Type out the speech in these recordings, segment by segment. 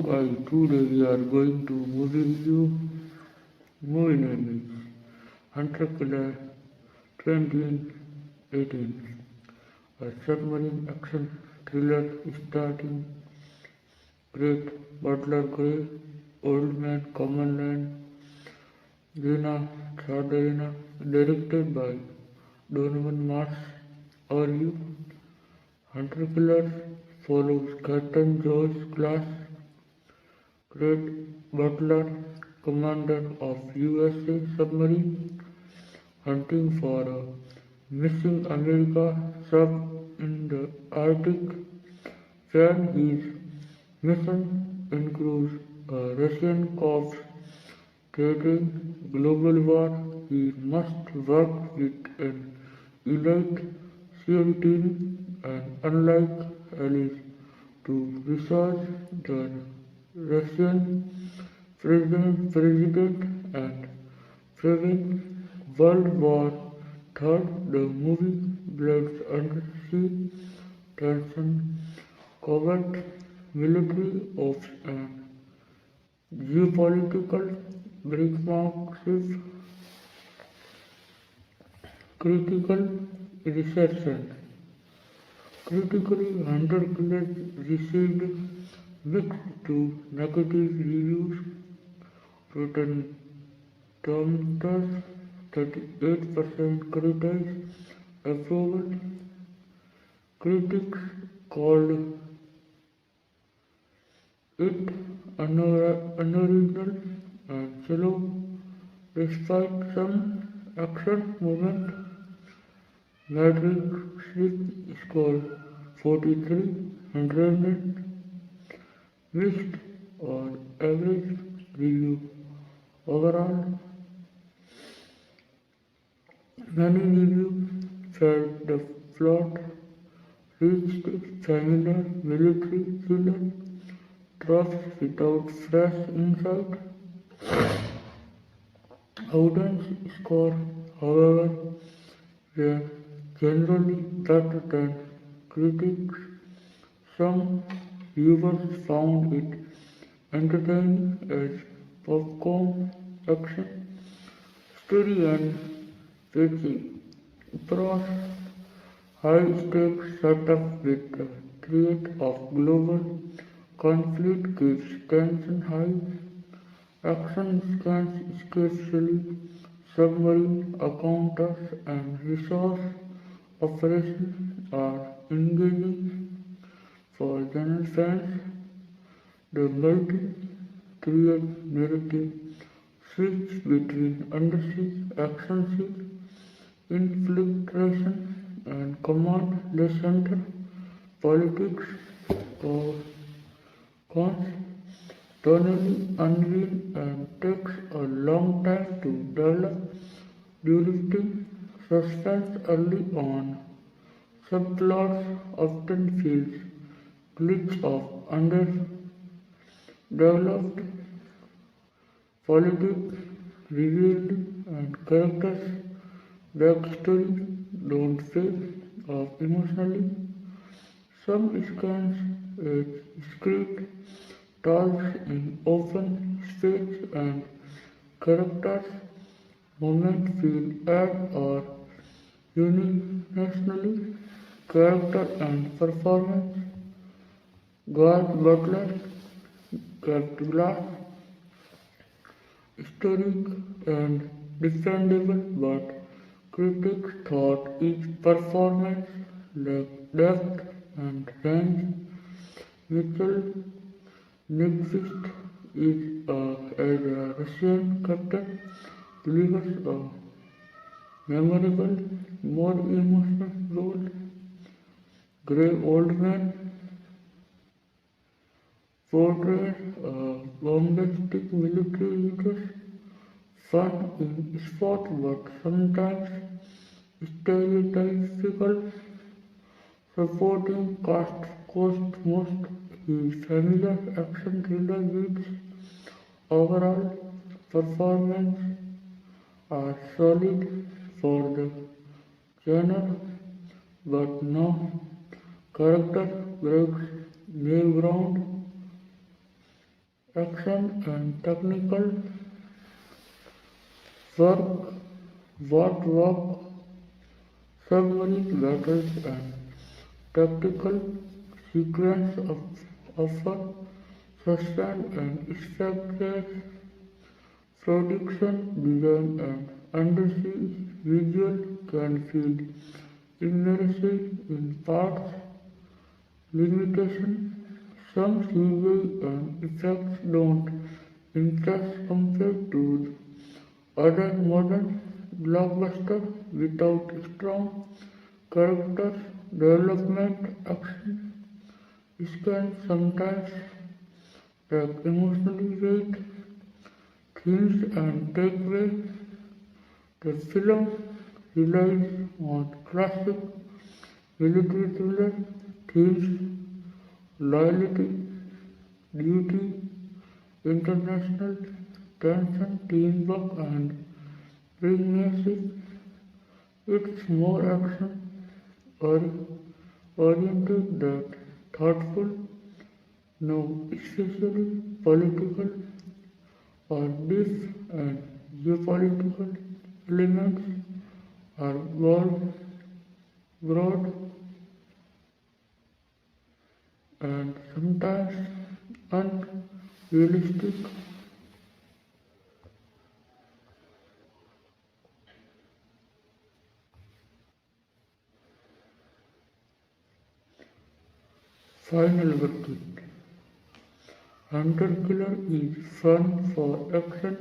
Today we are going to movie review. Movie name is Hunter Killer 2018, a submarine action thriller starring Butler, Oldman, Common Rena Sardarina, directed by Donovan Mars. Overview: Hunter Killer follows Captain Joyce class Butler, commander of USA submarine, hunting for a missing America sub in the Arctic. When his mission includes a Russian corps threatening global war, he must work with an elite SEAL team and unlike allies to research the Russian president and prevent World War III. The movie blends undersea tension, covert military ops, and geopolitical pragmatism. Critical reception. Critically, Hunter Killer received mixed to negative reviews. Rotten Tomatoes 38% criticize approval. Critics called it unoriginal and shallow, despite some action movement. Metric score 43, 100 mixed or average review. Overall, many reviews felt the plot reached familiar military thriller tropes without fresh insight. Audience score, however, were generally better than critics. Some viewers found it entertaining as popcorn action, story and pacing. Pros: high stakes setup with the threat of global conflict keeps tension high. Action scans, especially submarine encounters and resource operations, are engaging for general fans. The multi-tiered narrative switch between undersea action scene, infiltration, and command center politics or cons tonally unreal and takes a long time to develop, building suspense early on. Subplots often feels glitch of underdeveloped politics revealed and characters' backstory don't pay off emotionally. Some scans script talks in open space and characters' moments feel odd or universally. Character and performance. Butler kept glass historic and defendable, but critics thought each performance lacked depth and range. Mitchell Nyqvist as a Russian captain delivers a memorable, more emotional role. Oldman portrays a bombastic military leader, fun in sport but sometimes stereotypical. Supporting cast cost most his familiar action thriller beats. Overall performances are solid for the genre, but no character breaks new ground. action and technical work, work, submarine battles and tactical sequence of offer sustain and structures, production design and undersea visual can feel immersive in parts, limitation, some CGI and effects don't impress compared to other modern blockbusters without strong character development. Action can sometimes lack emotionally weight, themes and takeaways. The film relies on classic military thriller themes, loyalty, duty, international tension, teamwork, and premiership. It's more action oriented than thoughtful, no, especially political or deep and geopolitical elements are broad and sometimes unrealistic. Final verdict. Hunter Killer is fun for action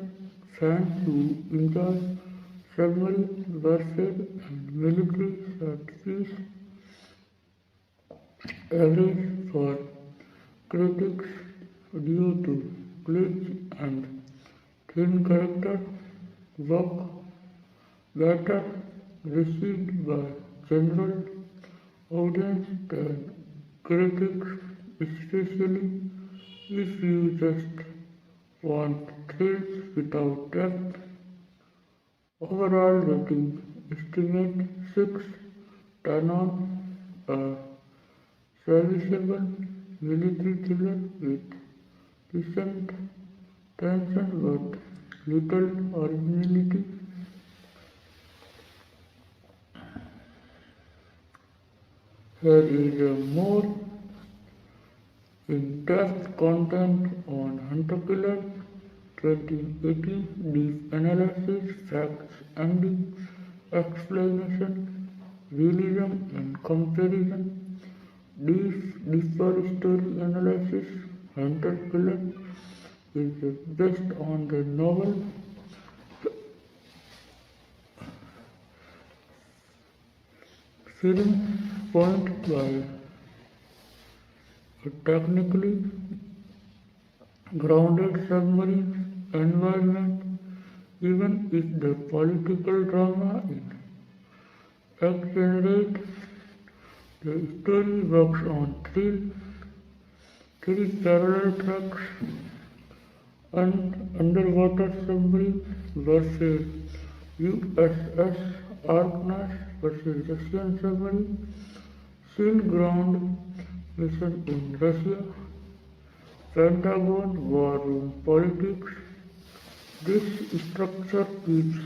fans who enjoy submarine warfare and military set piece. Average for critics due to glitch and thin character work. Better received by general audience than critics, especially if you just want thrills without depth. Overall rating estimate 6, 10 on a serviceable military thriller with decent tension but little originality. Here is a more in-depth content on Hunter Killer 2018 deep analysis, facts, ending, explanation, realism and comparison. Deeper story analysis. Hunter Killer is based on the novel film point by a technically grounded submarine environment, even if the political drama is exaggerated. The story works on three parallel tracks: underwater submarine warfare, USS Arknas versus Russian submarine, sea ground mission in Russia, Pentagon war room politics. This structure keeps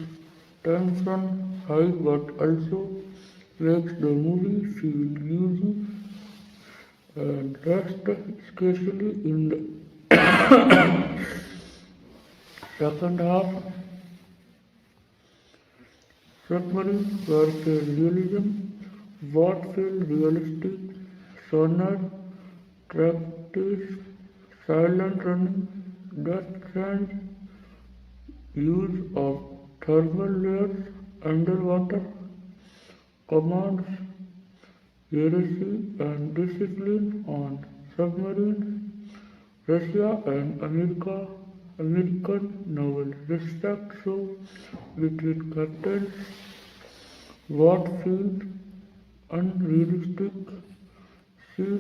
tension high but also makes the movie feel easy and rest, especially in the second half. Submarine warfare realism, what feel realistic, sonar, practice, silent running, depth change, use of thermal layers underwater, commands, heresy and discipline on submarine, Russia and American naval respect show between captains, what feels unrealistic, sea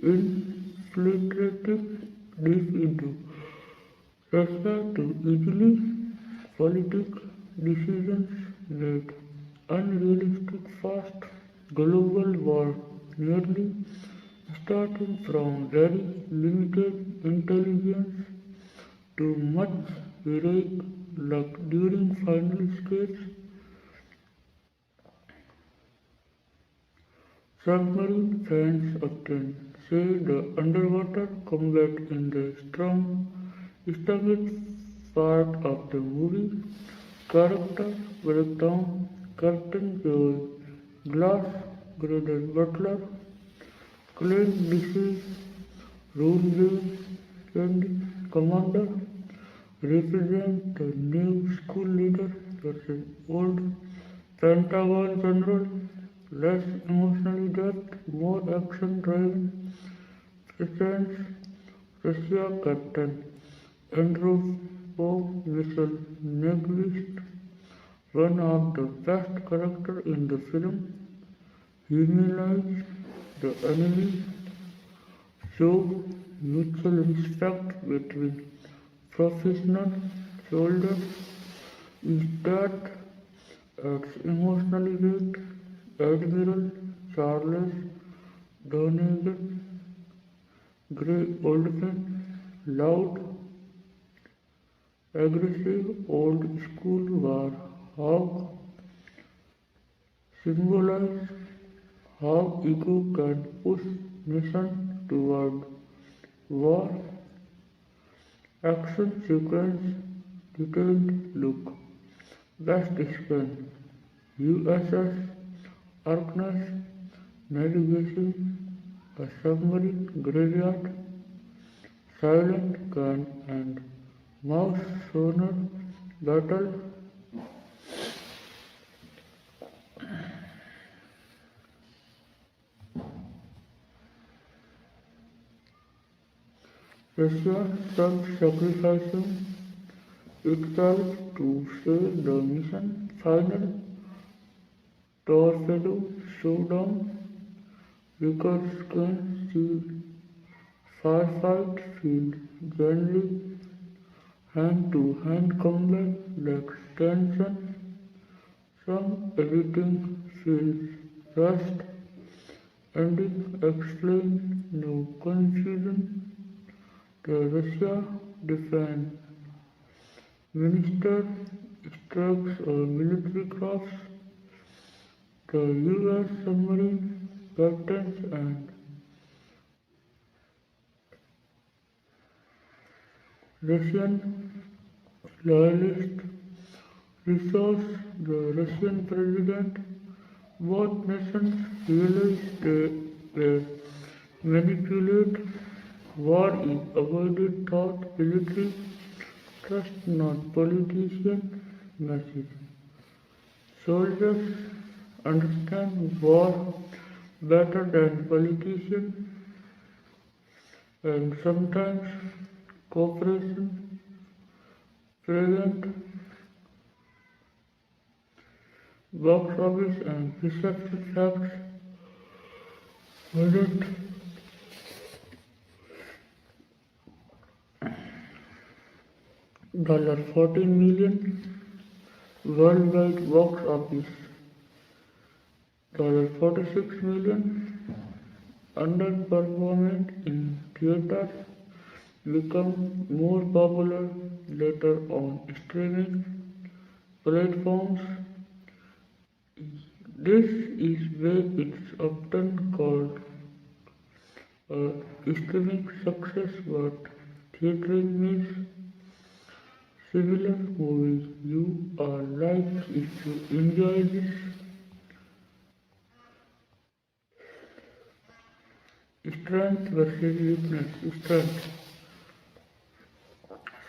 infiltrating deep into Russia to easily political decisions made unrealistic fast global war nearly starting from very limited intelligence to much heroic luck during final stage. Submarine fans often say the underwater combat is the strongest part of the movie. Character breakdown, Captain Joy, Glass, Grader Butler, Clint Disease, Rule and Commander represent the new school leader versus old Pentagon general. Less emotional depth, more action-driven presence. Russia Captain Andropov Missile Neglist, one of the best characters in the film, humanized the enemy, show mutual respect between professional soldiers. Is that adds emotional weight. Admiral Charles Donegan, Grey Oldman, loud, aggressive old school war hawk, symbolize how ego can push nation toward war. Action sequence, detailed look, best scan, USS Arkness navigation, a submarine graveyard, silent gun and mouse sonar battle. Russia self-sacrificing itself to save the mission. Final torpedo showdown. Reconnaissance shield. Firefight field. Generally hand-to-hand combat lacks tension. Some editing feels rushed. Ending explain no confusion. The Russia defense minister instructs all military crafts. The U.S. submarine captains and Russian loyalists resource the Russian president. Both nations realize they were manipulated. War is avoided thought military trust not politician message. Soldiers understand war better than politicians and sometimes cooperation present box office and reception facts. Budget $14 million worldwide box office. $46 million underperformed in theaters, become more popular later on streaming platforms. This is why it's often called a streaming success, but theater means similar movies you are like if you enjoy this. Strength versus weakness. Strength.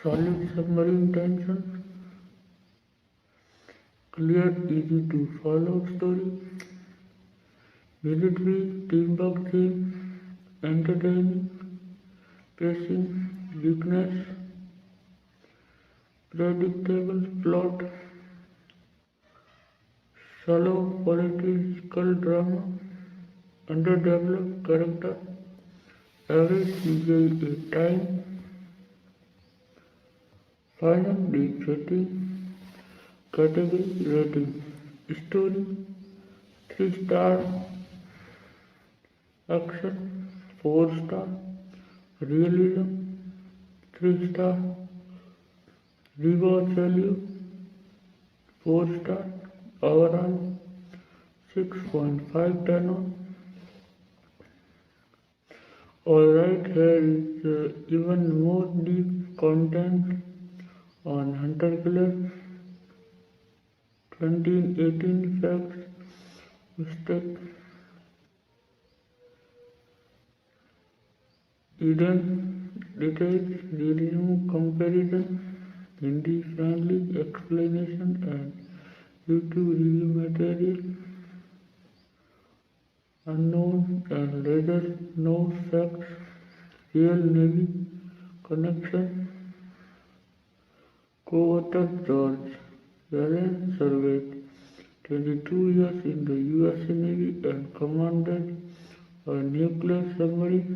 Solid submarine tension. Clear, easy to follow story. Military teamwork theme. Entertaining. Pacing. Weakness. Predictable plot. Shallow political drama. Underdeveloped character. Average CGI time. Final rating. Category rating. Story 3 star. Action 4 star. Realism 3 star. Rewatch value 4 star. Overall 6.5 on. Alright, here is even more deep content on Hunter Killer 2018 facts, mistake, hidden details, realism comparison, Hindi friendly explanation and YouTube review material, unknown and lesser known facts, real Navy connection, co-author George Allen surveyed 22 years in the US Navy and commanded a nuclear submarine.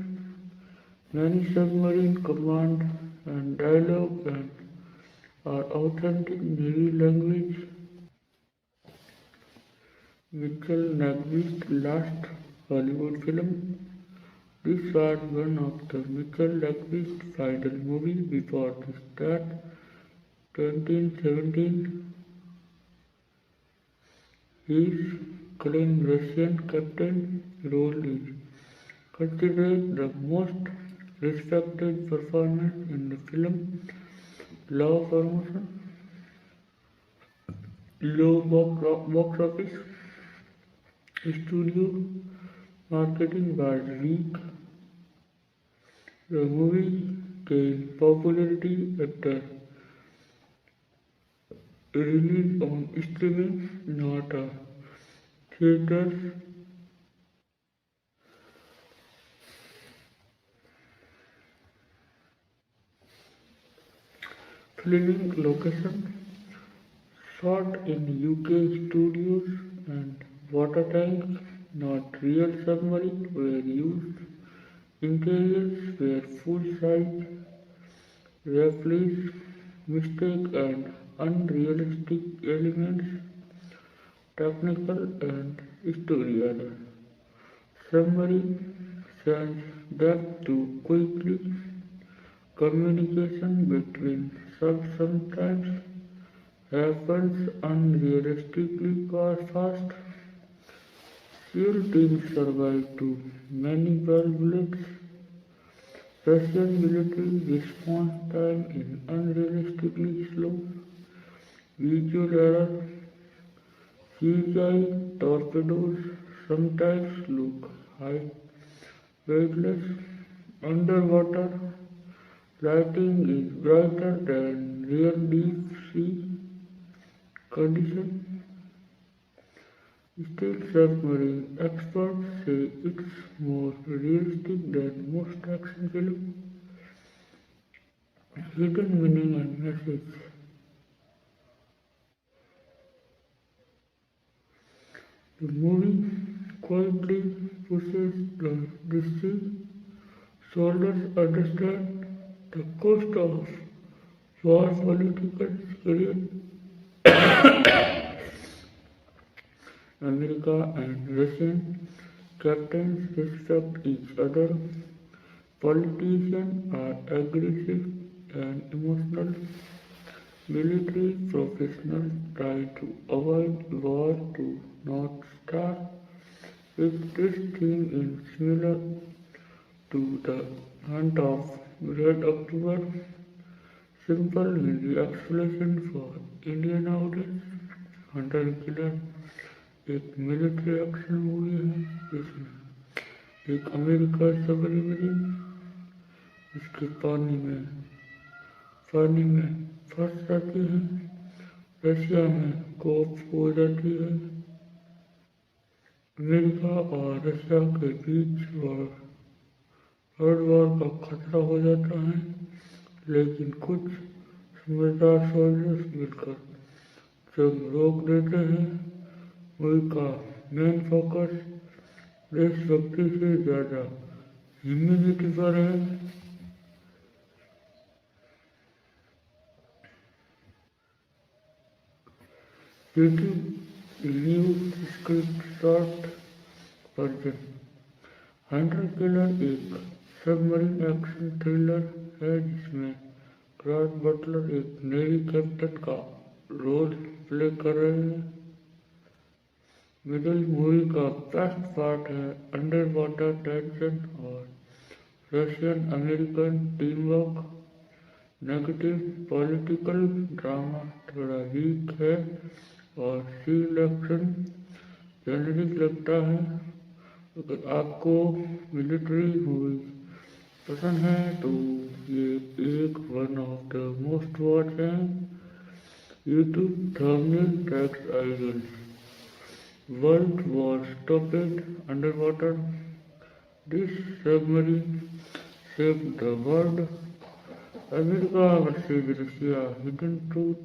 Many submarine command and dialogue and are authentic Navy language. Mitchell Nagby's last Hollywood film. This was one of the Mitchell Nagby's final movie before the start 2017. His claimed Russian captain role is considered the most respected performance in the film. Low promotion, low box office, studio marketing was weak. The movie gained popularity after release on streaming, not theaters. Filming location shot in UK studios and water tanks, not real submarines, were used. Interiors were full-size replicas, mistakes and unrealistic elements, technical and story error. Submarine sends depth too quickly. Communication between subs sometimes happens unrealistically fast. SEAL teams survived too many well bullets. Russian military response time is unrealistically slow. Visual error. CGI torpedoes sometimes look high, weightless. Underwater lighting is brighter than real deep sea conditions. Still, submarine experts say it's more realistic than most action films. Hidden meaning and message. The movie quietly pushes the sea soldiers understand the cost of war, political security. America and Russian captains respect each other. Politicians are aggressive and emotional. Military professionals try to avoid war to not start. If this theme is similar to the hunt of Red October, simple Hindi explanation for Indian audience. Hunter Killer एक military action movie है जिसमें एक America submarine इसके पानी में फंस जाती है, रशिया में कोप हो जाती है। अमेरिका और रशिया के बीच वर्ल्ड वॉर का खतरा हो जाता है, लेकिन कुछ समझदार सोल्जर्स मिलकर जंग रोक देते हैं। मूवी का मेन फोकस देशभक्ति से ज्यादा ह्यूमैनिटी पर है। YouTube review script short version. Hunter killer एक सबमरीन एक्शन थ्रिलर है जिसमें जॉर्ज बटलर एक नेवी कैप्टन का रोल प्ले कर रहे हैं। मिडिल मूवी का बेस्ट पार्ट है अंडर वाटर टेंशन और Russian American team work. Negative political drama थोड़ा वीक है और सील एक्शन जेनरिक लगता है। अगर आपको मिलिट्री मूवी पसंद है तो ये एक one of the most watch है। YouTube thumbnail text ideals world war stopped under water this submarine save the world America versus Russia hidden truth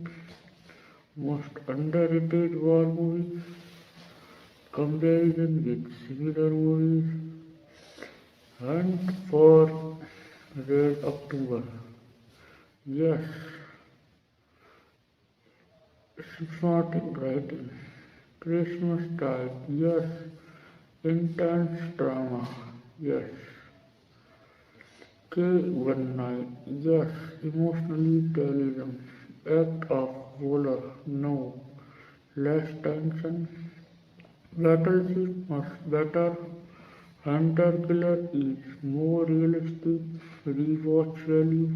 most underrated war movie comparison with similar movies Hunt for Red October. Yes, systematic writing. Christmas type. Yes, intense drama. Yes. K1 night. Yes, emotionally terrorism. Act of Butler. No. Less tension. Battleship much better. Hunter Killer is more realistic. Rewatch value.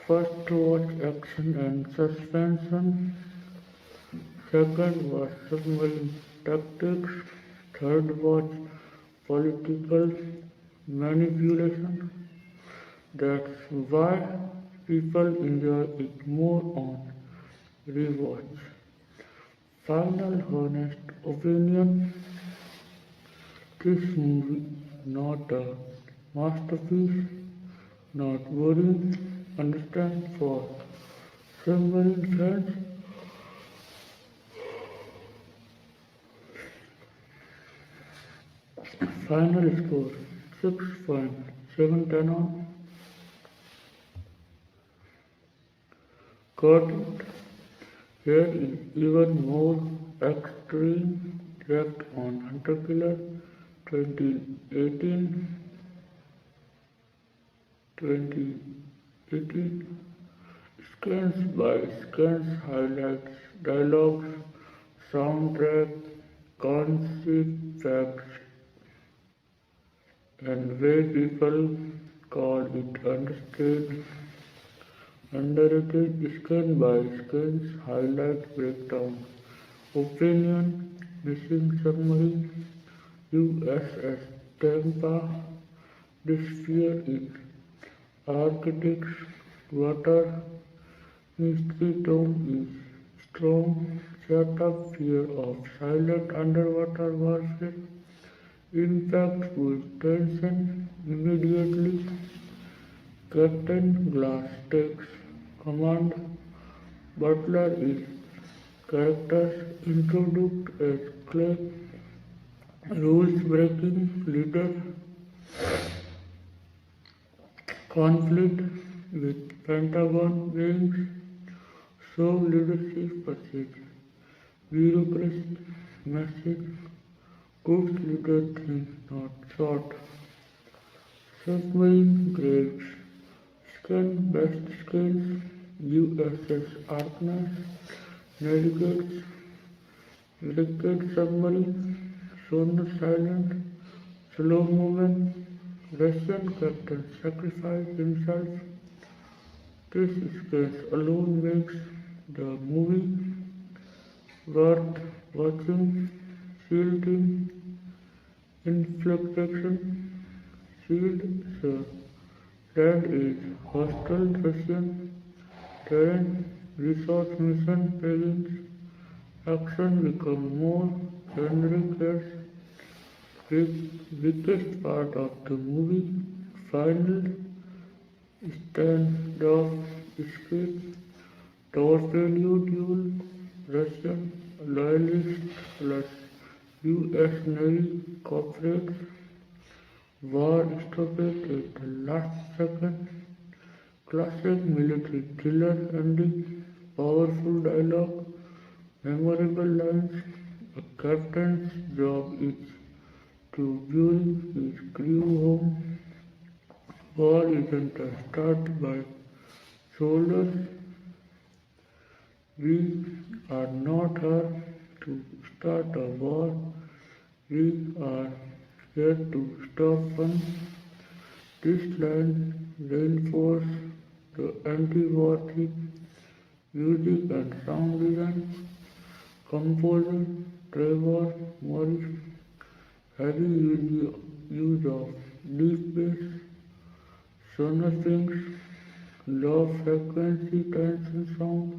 First watch action and suspension. Second watch submarine tactics. Third watch political manipulation. That's why people enjoy it more on rewatch. Final honest opinion. This movie not a masterpiece, not boring, understand for submarine fans. Final score 6.710 on. Got it? Here is even more extreme draft on Hunter Killer 2018 scans by scans highlights dialogues soundtrack concept facts and way people call it underrated scan by scans highlight breakdown opinion missing submarine USS Tampa disappear in Arctic's water mystery tone is strong setup fear of silent underwater warfare impact with tension immediately Captain Glass takes command Butler is characters introduced as clay rules-breaking leader, conflict with Pentagon wings, show leadership passage, bureaucracy message, good leader think not short, submarine graves, scan best skills, USS Artemis, navigate submarine, sonar silent, slow movement, Russian captain sacrificed himself. This sketch alone makes the movie worth watching. SEAL team infiltration. SEAL land is hostile Russian terrain. Resource mission begins. Action become more generic as weakest part of the movie. Final standoff escape. Torpedo duel. Russian loyalists plus US Navy cooperates. War stoppage at the last second. Classic military thriller ending. Powerful dialogue. Memorable lines. A captain's job is to viewing his crew home. War isn't a start by soldiers. We are not here to start a war. We are here to stop one. This line reinforces the anti-war theme. Music and sound design. Composer Trevor Morris heavy use of deep bass, sonor strings, low frequency tension sound.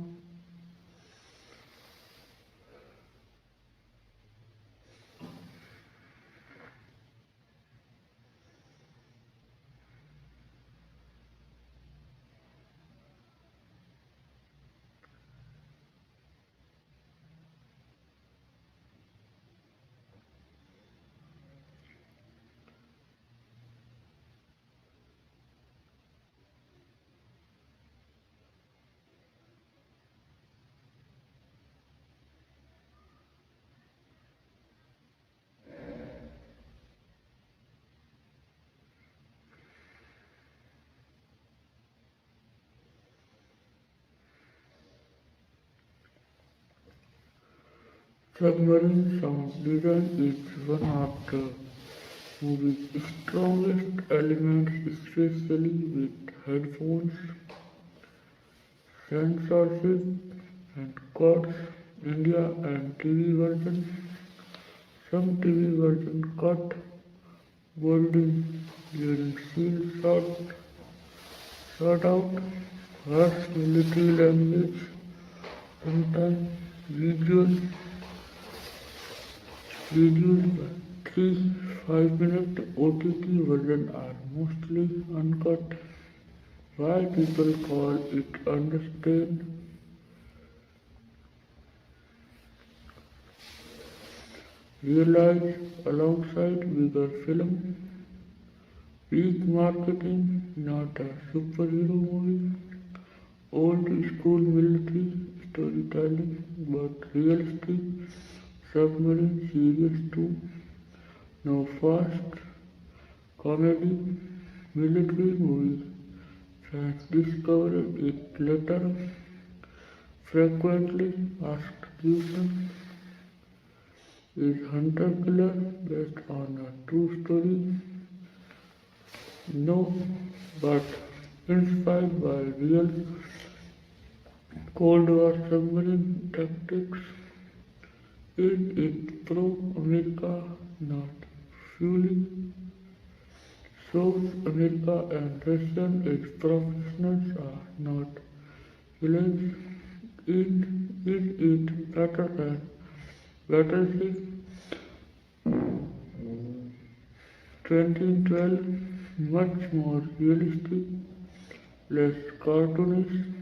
Submarine sound design is one of the movie's strongest elements, especially with headphones, censorship, and chords. India and TV version. Some TV version cut bolding during scenes shot out harsh military language, sometimes videos 3-5 minute OTT versions are mostly uncut. Why people call it understand? Realize alongside bigger film, weak marketing, not a superhero movie, old school military storytelling, but realistic, submarine serious too. No fast comedy, military movie. Fans discovered it later. Frequently asked question: is Hunter Killer based on a true story? No, but inspired by real Cold War submarine tactics. Is it pro-America? Not fully. Shows America and Russian its professionals are not villains. Is it better than Battleship 2012? Much more realistic, less cartoonish,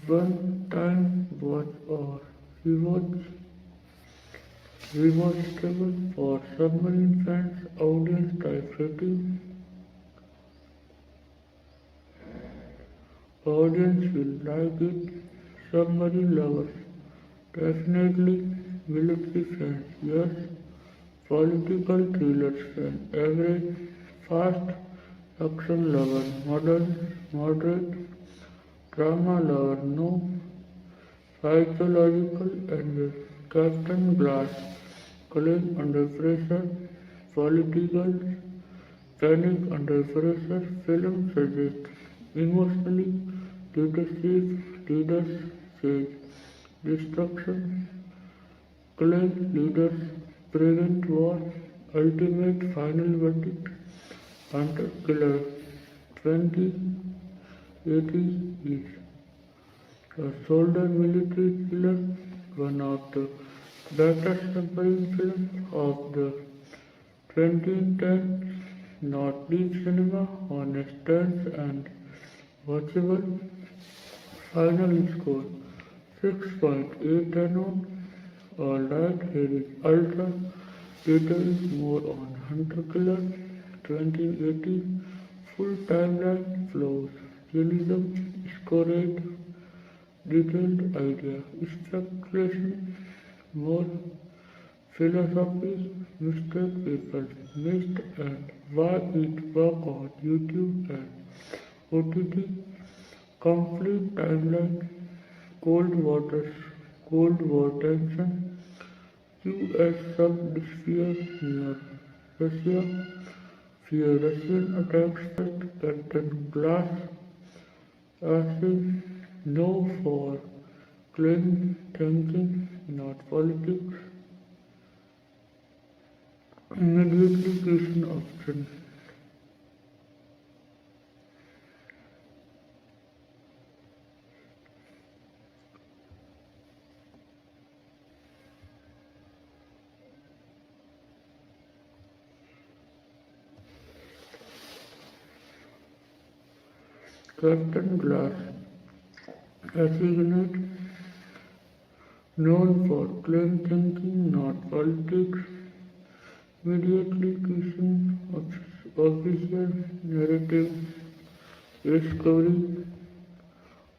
one time watch or rewatch. Rewatchable for submarine fans, audience type rating. Audience will like it. Submarine lovers, definitely. Military fans, yes. Political thrillers fan, average. Fast action lover, moderate. Drama lover, no. Psychological and Captain Glass, calling under pressure. Political panic under pressure. Film suggests emotionally leaders say destruction. Claim leaders prevent war. Ultimate final verdict. Hunter Killer 2080 is a soldier military thriller, one of the better submarine films of the 2010s, not deep cinema, honest tense and watchable. Final score 6.8 on. Alright, here is ultra details more on Hunter Killer 2080, full timeline flows, realism, scored, detailed idea, speculation, more philosophy, mistake people missed and why it work on YouTube and OTT, complete timeline, cold water, cold war tension, US sub-sphere near Russia, fear Russian attacks first, Captain Glass asking no for clean thinking, not politics, immediately question option. Captain Glass, assignate, known for clean thinking, not politics, immediately question official narrative, discovery,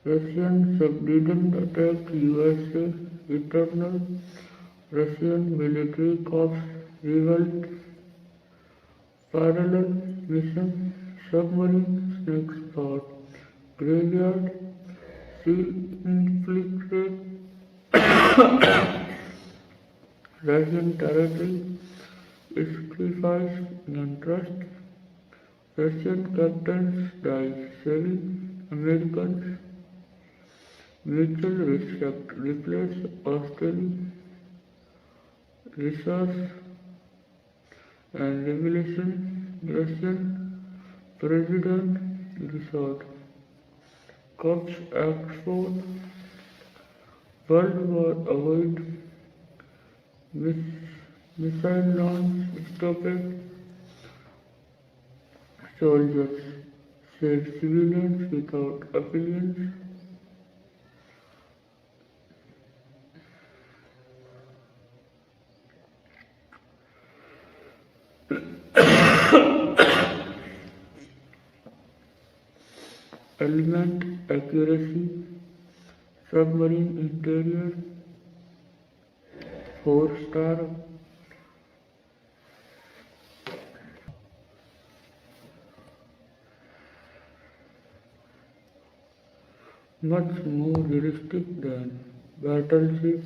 Russian sub didn't attack USA, eternal Russian military corps revolt, parallel mission, submarine snakes thought, graveyard, sea infiltrate Russian territory, sacrifice and trust, Russian captains die saving Americans, mutual respect replace hostility, resource and revelation, Russian President Resort, Corps export, World War avoid, missile launch stopped, soldiers save civilians without appearance, element accuracy, submarine interior, 4-star, much more realistic than Battleship,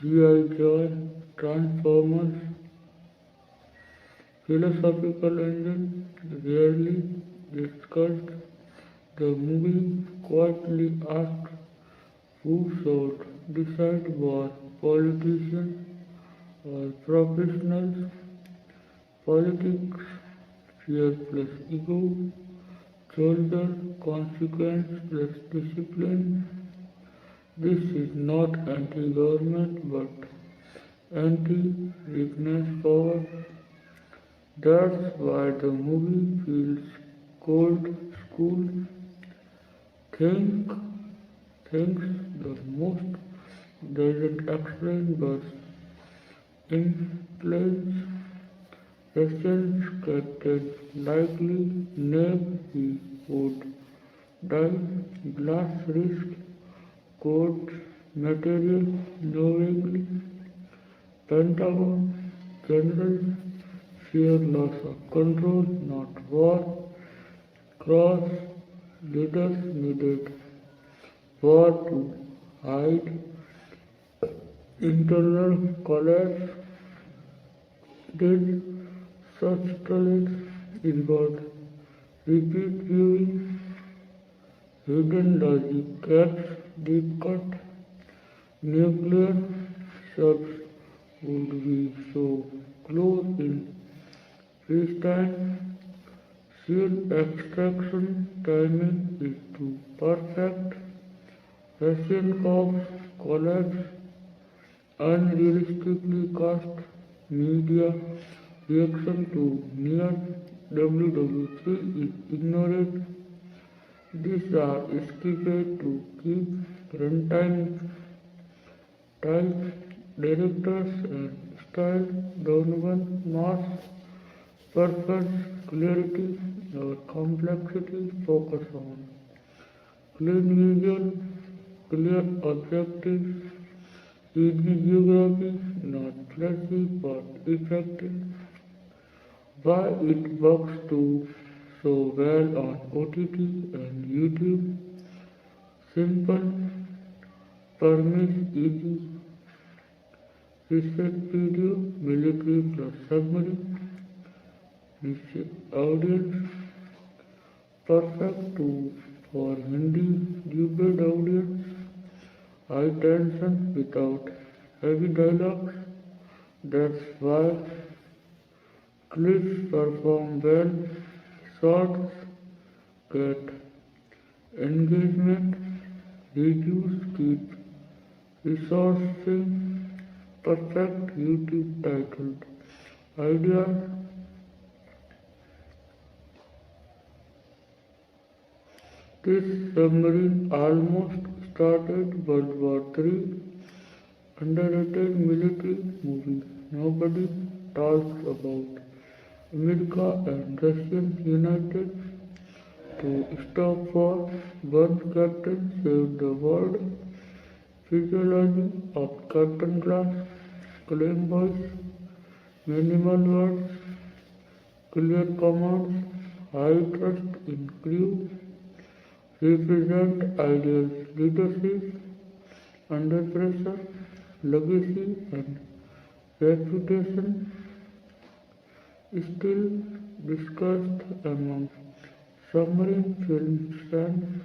G.I. Joe, Transformers, philosophical engine, rarely discussed. The movie quietly asked who should decide war, politicians or professionals, politics, fear plus ego, soldier, consequence plus discipline. This is not anti-government but anti-weakness power. That's why the movie feels cold school. Think thinks the most doesn't explain but implies Russians captain likely name he would die, glass risk, code material knowingly, Pentagon generals fear loss of control, not war, cross leaders needed war to hide internal collapse. Did such talents involved repeat viewing, hidden logic gaps, deep cut, nuclear subs would be so close in peacetime. Sheer extraction timing is too perfect. Russian corps collapse, unrealistically cast media reaction to near WW3 is ignored. These are skipped to keep runtime tight. Directors and style Donovan mass purpose, clarity or complexity focus on clean vision, clear objectives, Easy geography, not flashy but effective. Why it works so well on OTT and YouTube. Simple, premise, easy, research video, military plus submarine, niche audience, perfect for Hindi dubbed audience, high tension without heavy dialogues. That's why clips perform well, shorts get engagement, reduce keep resourcing, perfect YouTube titled ideas. This submarine almost started World War III, underrated military movie nobody talks about. America and Russia united to stop war. One captain saved the world. Physiology of Captain Glass, claim voice, minimal words, clear commands, high trust in crew, represent ideal leadership under pressure, legacy and reputation still discussed among submarine film fans,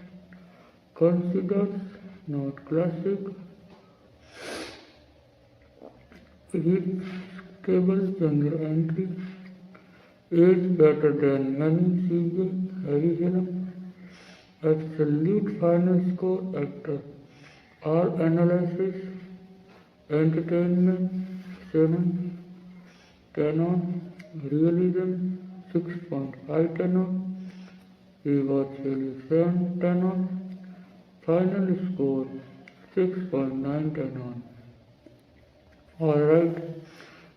considered not classic, readable genre entry, age better than many CJ Harry Film, absolute final score actor, all analysis, entertainment 7, 10 on, realism 6.5 10 on, rewatchability 7 10 on, final score 6.9 10 on. Alright,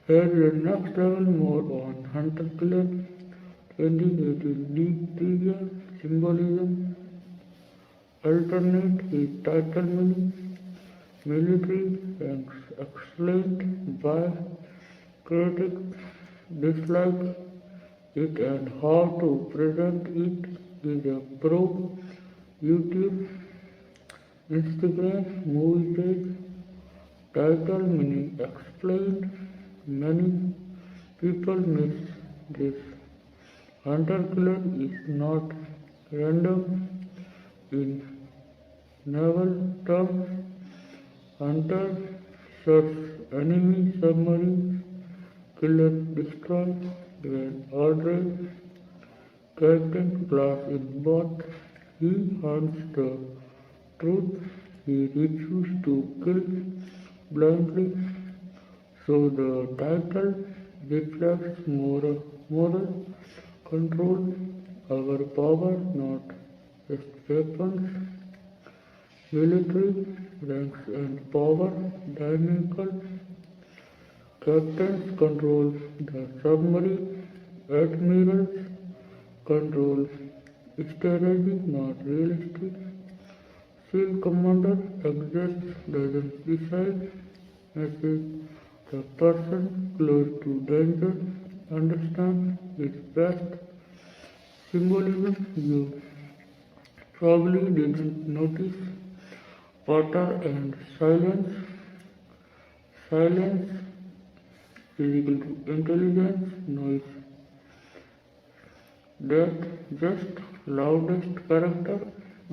here is the next level more on Hunter Killer 2018 Deep Trivia Symbolism. Alternate his title meaning, military ranks explained why critics dislike it and how to present it is a probe. YouTube, Instagram, movie page, title meaning explained. Many people miss this. Hunter killer is not random in naval terms. Hunter shoots enemy submarines, killer destroys when ordered. Captain Glass in both. He hunts the truth. He refuses to kill blindly. So the title reflects moral control, our power, not just weapons. Military ranks and power dynamical. Captains control the submarine. Admirals control strategy, not realistic. SEAL commander exists, doesn't decide. Message: the person close to danger understands its best. Symbolism: you probably didn't notice. Water and silence. Silence is equal to intelligence, noise. That just loudest character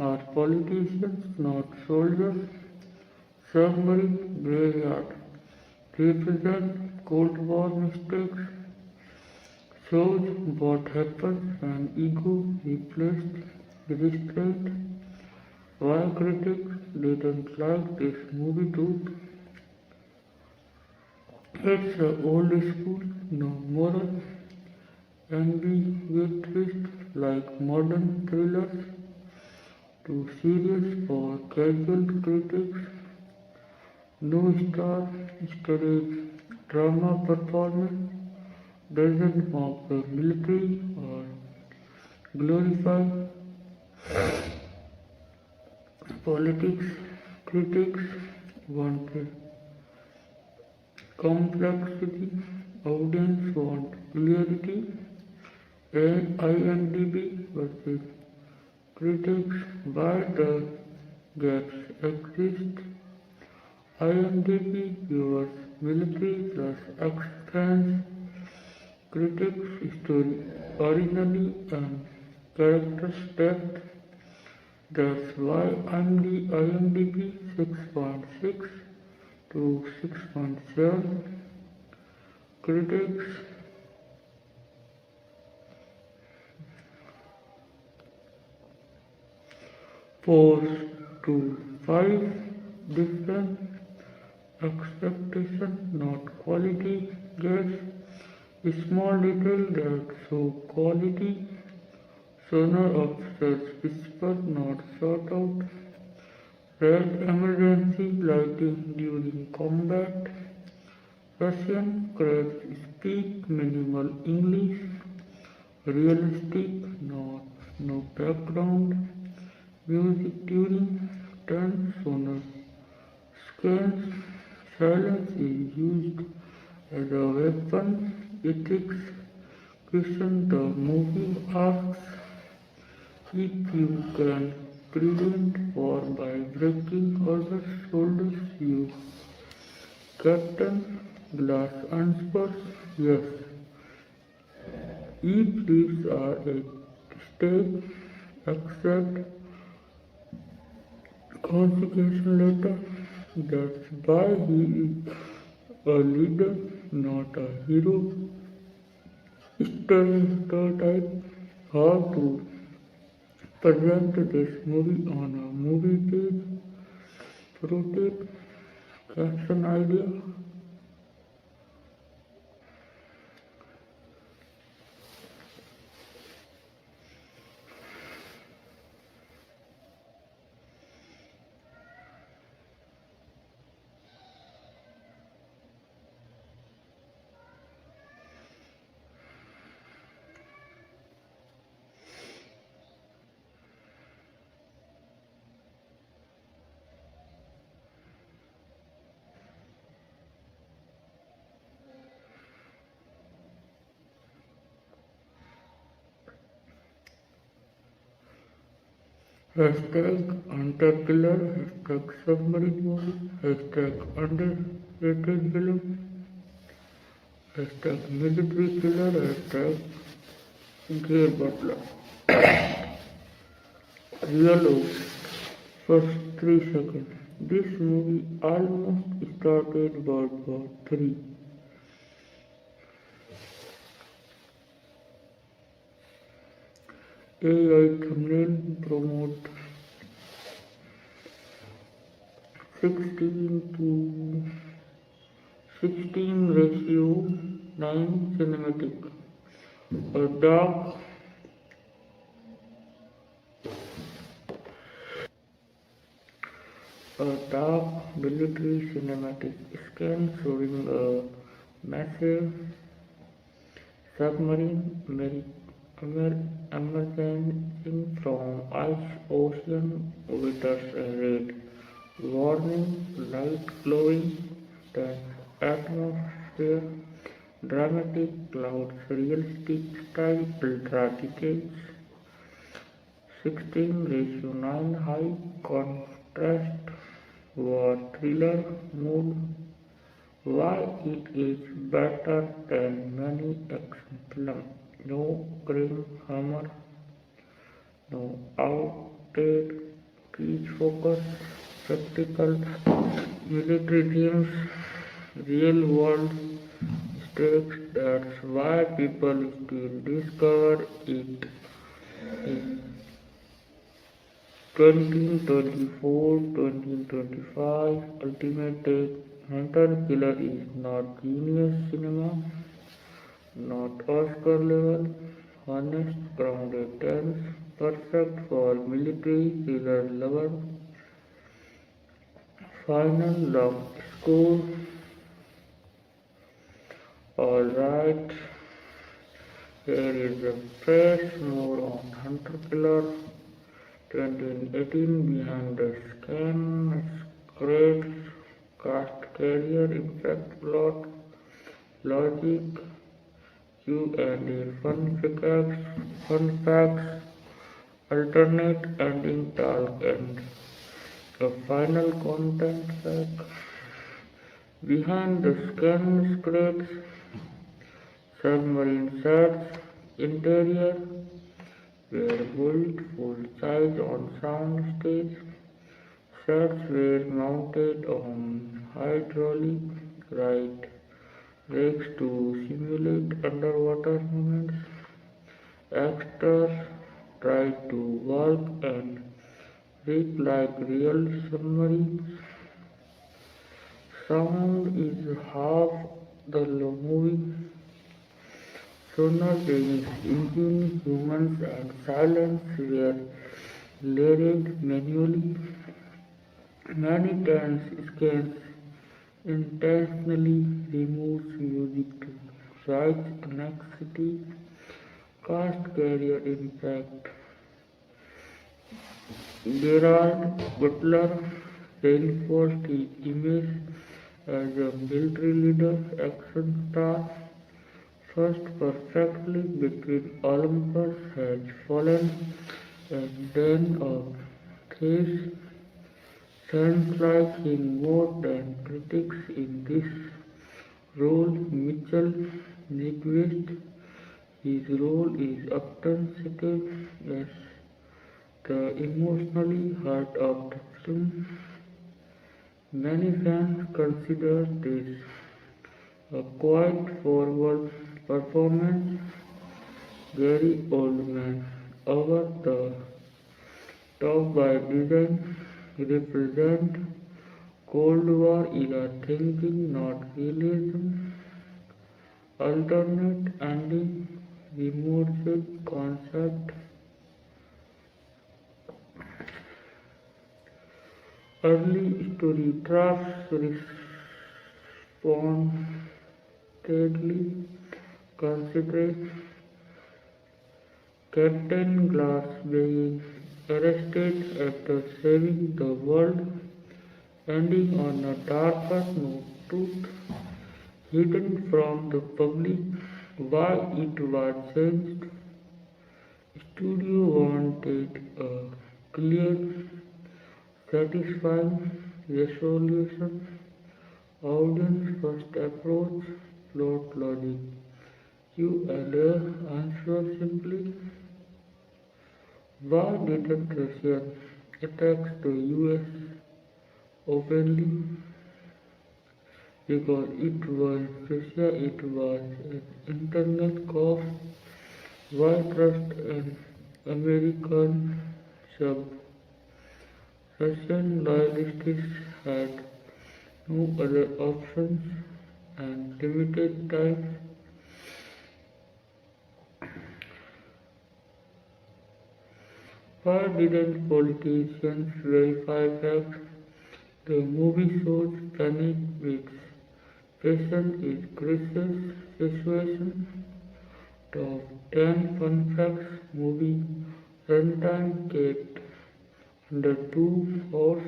are politicians, not soldiers. Submarine graveyard represent Cold War mistakes, shows what happens when ego replaced restraint. Why critics didn't like this movie too? It's a old school, no moral, ambiguous like modern thrillers, too serious for casual critics. No star studies drama performance, doesn't mock the military or glorify politics. Critics wanted Complexity, audience want clarity, IMDb versus critics, why the gaps exist. IMDb viewers, military plus extends, critics story originally and character depth. That's why IMDb 6.6 to 6.7. Critics forced to 5 different expectation, not quality. Guess small detail that show quality. Sonar officers whisper, not shout out. Red emergency lighting during combat. Russian crabs speak minimal English. Realistic, not no background. Music during tense sonar scans. Silence is used as a weapon. Ethics question the movie asks if you can prevent war by breaking other shoulders you. Captain Glass answers yes. If lives are at stake, accept consequence later. That's why he is a leader, not a hero. Stereotype how to present this movie on a movie page. Protect caption idea. Hashtag Hunter-Killer, hashtag Submarine Movie, hashtag Underrated Film, hashtag Military Killer, hashtag Butler. Yellow, first 3 seconds. This movie almost started World War III. AI thumbnail promote 16:9 cinematic. A dark military cinematic scan showing a massive submarine emerging from ice ocean withers ahead. Warning, light glowing, dense atmosphere, dramatic clouds, realistic style, ultra details. 16:9 high contrast war thriller mood. Why it is better than many action films. No grim humor, no outdated peace focus, practical military themes, real world stakes. That's why people still discover it in 2024-2025. Ultimate Take. Hunter-Killer is not genius cinema, not Oscar level, honest, grounded, tense, perfect for military thriller lover. Final love score. Alright, here is a fresh more on Hunter-Killer 2018 behind the scan, credits, cast career impact plot, logic, Q&A, fun facts, alternate ending talk, and a final content pack. Behind the scan scripts, submarine sets, interior were built full size on sound stage. Sets were mounted on hydraulic right rakes to simulate underwater movements. Actors tried to walk and breathe like real submarines. Sound is half the movie. Sonar engines, humans, and silence were layered manually. Many times scans intentionally removes music to rise anxiety, cast carrier impact. Gerard Butler reinforced his image as a military leader, action star. First perfectly between Olympus had fallen, and then of thieves sounds like him more than critics in this role. Mitchell Nyquist, his role is often cited as the emotionally heart of the film. Many fans consider this a quite forward performance. Gary Oldman, over the top by design, represent Cold War era thinking, not realism. Alternate ending, immersive concept. Early story drafts respondedly considered Captain Glass being arrested after saving the world, ending on a darker note. Truth hidden from the public, why it was changed. Studio wanted a clear, satisfying resolution. Audience first approach, plot logic. Q&A answer simply. Why didn't Russia attack the US openly? Because it was Russia, it was an internal cause. Why trust an American sub? Russian loyalists had no other options and limited time. Why didn't politicians verify facts? The movie shows panic with patient is crisis situation. Top 10 fun facts movie runtime kept under 2 hours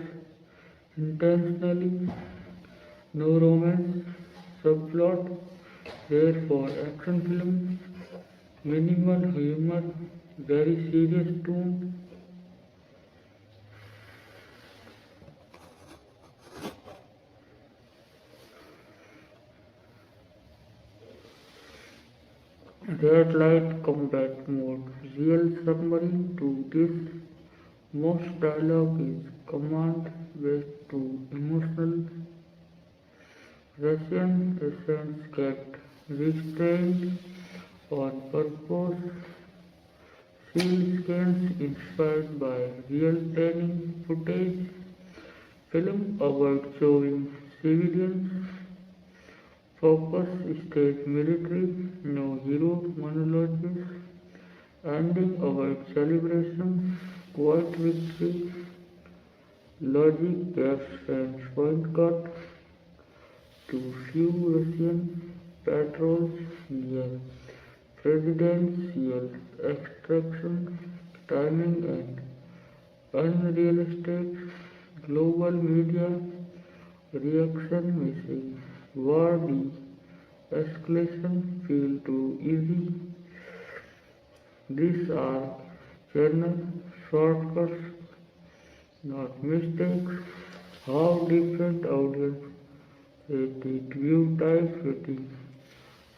intentionally. No romance subplot rare for action film. Minimal humor, very serious tone. Red light combat mode. Real submarine to this. Most dialogue is command based to emotional. Russian accents kept restrained on purpose. Seal scans inspired by real training footage. Film avoid showing civilians. Focus stage military. No hero monologues. Ending avoid celebration. Quiet victory. Logic gaps and point cut. Too few Russian patrols near presidential extraction, timing and unrealistic global media reaction missing, war de-escalation feel too easy. These are channel shortcuts, not mistakes. How different audience rated view type rating.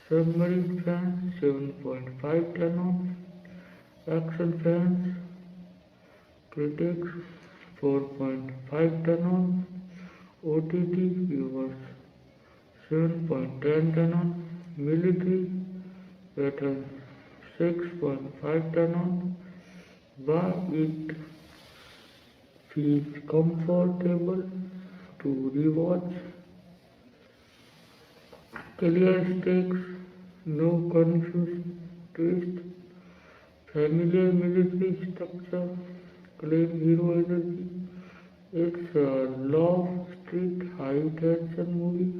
Submarine fans 7.5 10 on, action fans critics 4.5 10 on, OTT viewers 7.10 10 on, military veterans 6.5 10 on. Why it feels comfortable to rewatch. Clear stakes, no confused twist, familiar military structure, clean hero energy. It's a low street high tension movie.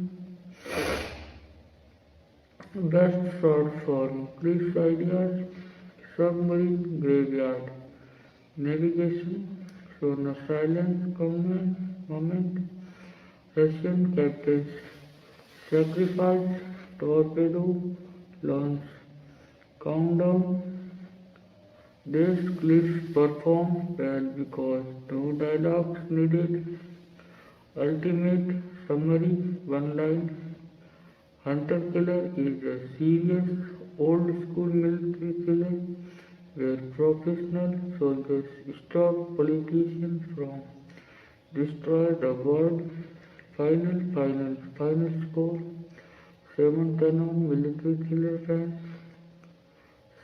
Best short for police ideas, submarine graveyard, navigation, shown a silent moment, Russian captains sacrifice, torpedo launch, countdown. These clips perform well because no dialogues needed. Ultimate summary, one line. Hunter Killer is a serious, old-school military thriller where professional soldiers stop politicians from destroy the world. Final score. 7-10 on military thriller fans.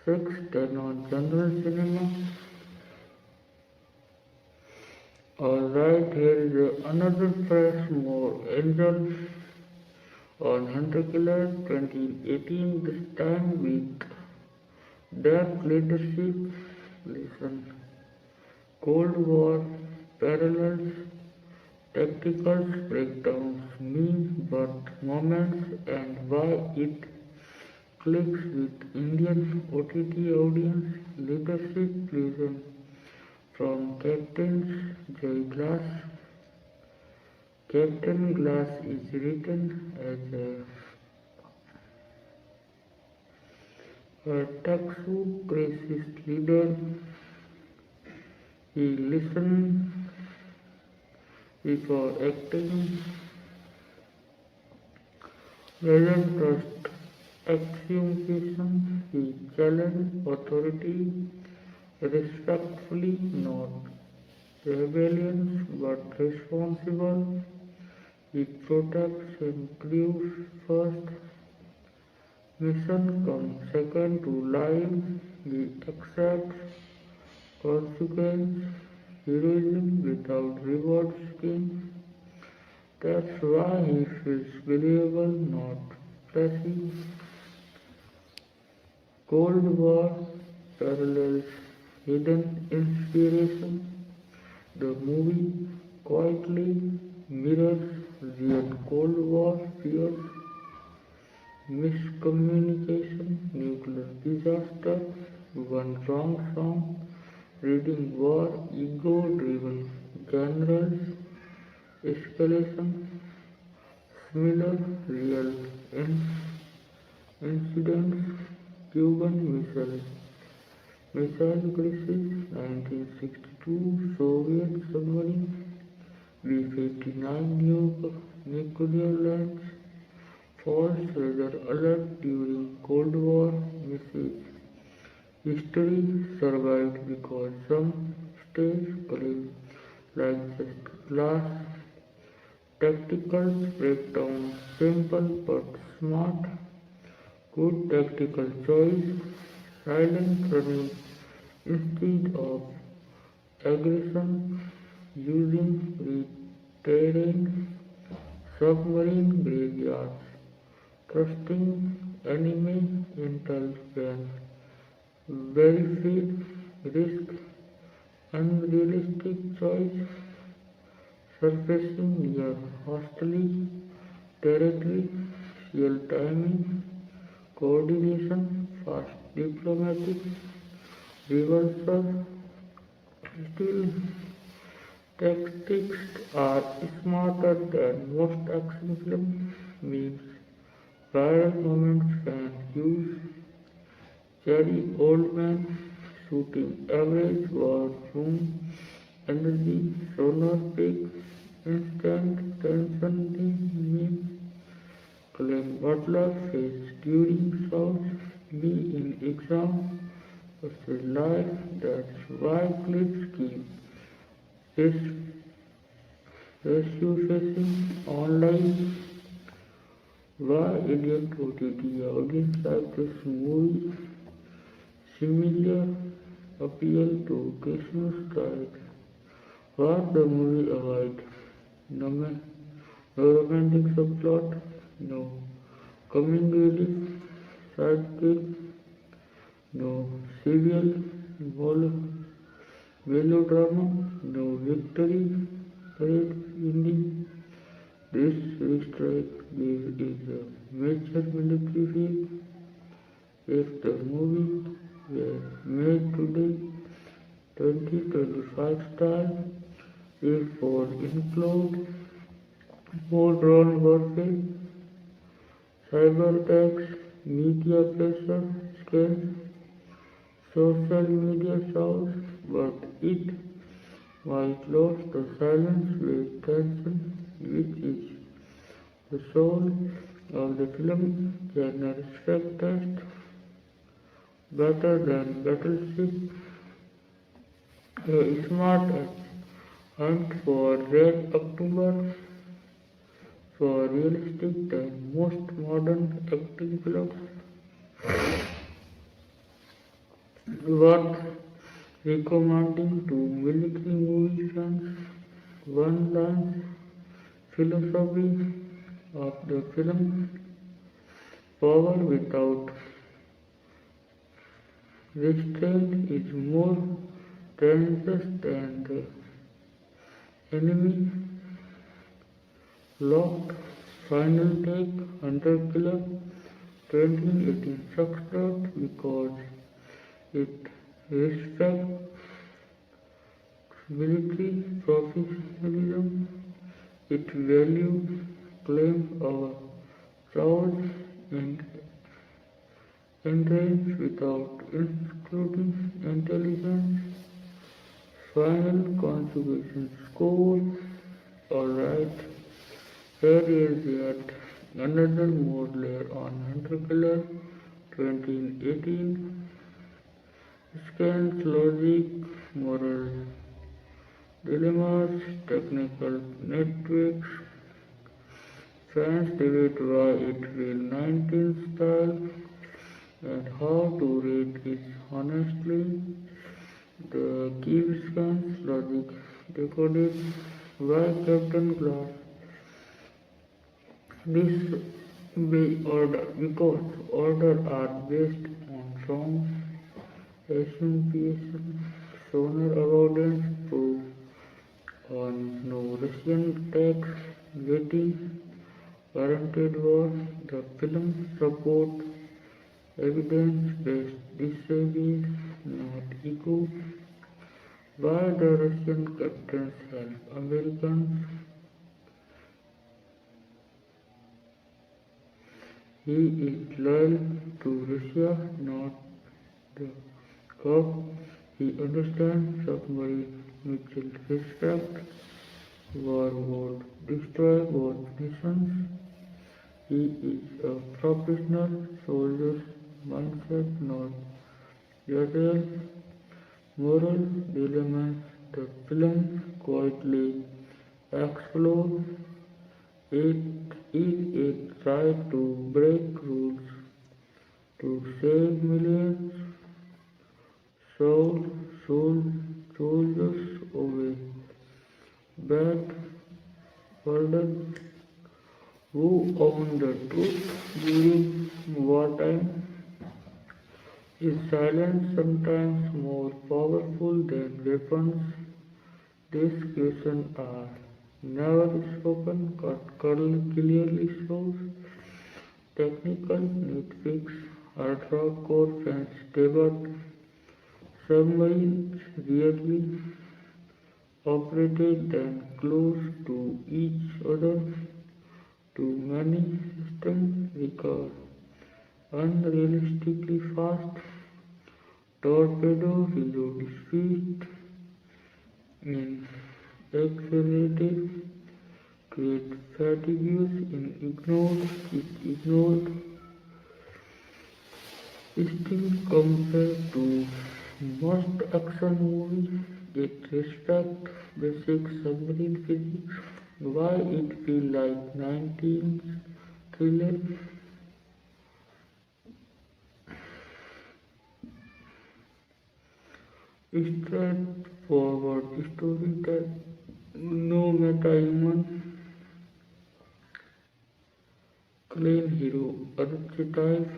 6-10 on general cinema. Alright, here is another fresh more angel on Hunter Killer 2018, this time with depth leadership. Listen. Cold War parallels, tactical breakdowns, mean birth moments, and why it clicks with Indian OTT audience. Leadership lesson from Captain Joy Glass. Captain Glass is written as a Taksu crisis leader. He listens before acting, doesn't trust accusation, he challenges authority respectfully, not rebellious but responsible. He protects his crew first, mission comes second to life. He accepts consequence, heroism without reward scheme. That's why he feels believable, not passive. Cold War parallels hidden inspiration. The movie quietly mirrors real Cold War fears, miscommunication, nuclear disaster, one wrong song, reading war, ego-driven generals, escalation, similar real incidents, Cuban missile crisis, 1962, Soviet submarine, B-59 nuclear launch, false weather alert during Cold War message. History survived because some states claim like just glass. Tactical breakdown, simple but smart. Good tactical choice. Silent running instead of aggression. Using terrain. Submarine graveyards. Trusting enemy intel when verified risk. Unrealistic choice. Surfacing near hostile territory. Real timing. Coordination. Fast diplomatic. Reversal. Still Tactics are smarter than most action films. Memes, viral moments can use Jerry Oldman shooting average war room energy, sonar peaks, instant tension meme, claim Butler face during South me in exam versus life. That's why clips keep this resurfacing online. Why Indian OTT audience like this movie? Similar appeal to Christmas style. What the movie avoid? No, no romantic subplot, no coming relief, sidekick, no civil melodrama, no victory parade ending. This restrike is a major military feat. If the movie were made today, 2025 style, it would include more drone warfare, cyber attacks, media pressure, scale, social media shouts, but it might lose the silence with tension, which is the soul of the film. Can respect test better than battleship. A smart hunt for Red October for realistic than most modern acting films. Worth recommending to military movie fans. One line philosophy of the film: power without restraint is more dangerous than the enemy. Locked final take under killer 2018 succeeded because it respects military professionalism. It values claim our choice and entrance without including intelligence. Final contribution score. Alright, here is yet another more layer on Hunter-Killer 2018. Scans, logic, moral dilemmas, technical nitpicks. Fans debate why it will 19 style and how to rate it honestly. The key scans, logic decoded by Captain Glass. This because order are based on songs, assumption, sonar avoidance, proof on no Russian tax, waiting, warranted war. The film support evidence-based disservice, not ego. Why the Russian captains help Americans? He is loyal to Russia, not the cop. He understands submarine mutual respect. War would destroy both nations. He is a professional soldier's mindset, not Israel. Moral dilemmas. The film quietly explores it. Is it right to break rules to save millions? Soul, soldiers obey. Bad burden. Who own the truth during wartime? Is silence sometimes more powerful than weapons? These questions are never spoken, but clearly shows technical nitpicks, hardcore fans debate, submarines rarely operated then close to each other to many systems require unrealistically fast torpedoes reload speed in accelerated create fatigues in ignored still compared to most action movies. It respects basic submarine physics. Why it feel like 19 thriller? Straightforward storytelling, no meta-human, clean hero archetype,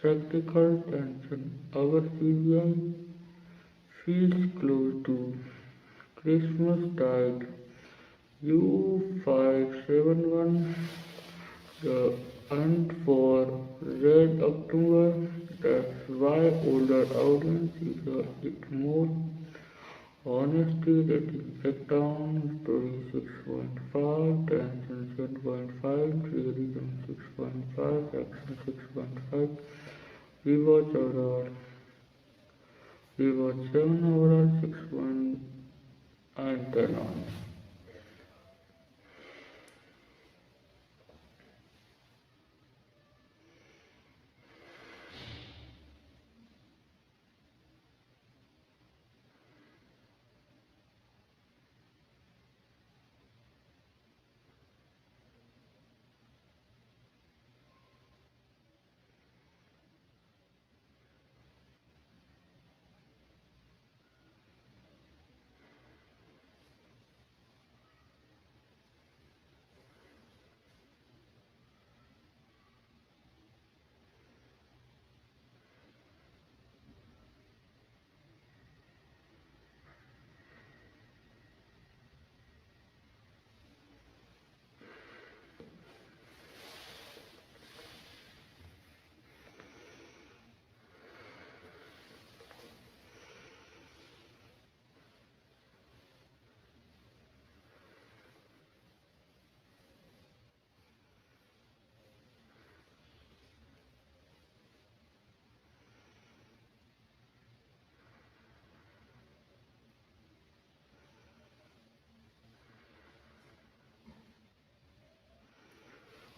practical tension. Our CGI feels close to Christmas tide. U571, the hunt for Red October. That's why older audiences it more. Honesty rating Breakdown Story 6.5, Tension 7.5, Realism 6.5, Action 6.5, Rewatch overall. Rewatch 7 overall 6.9 10 on.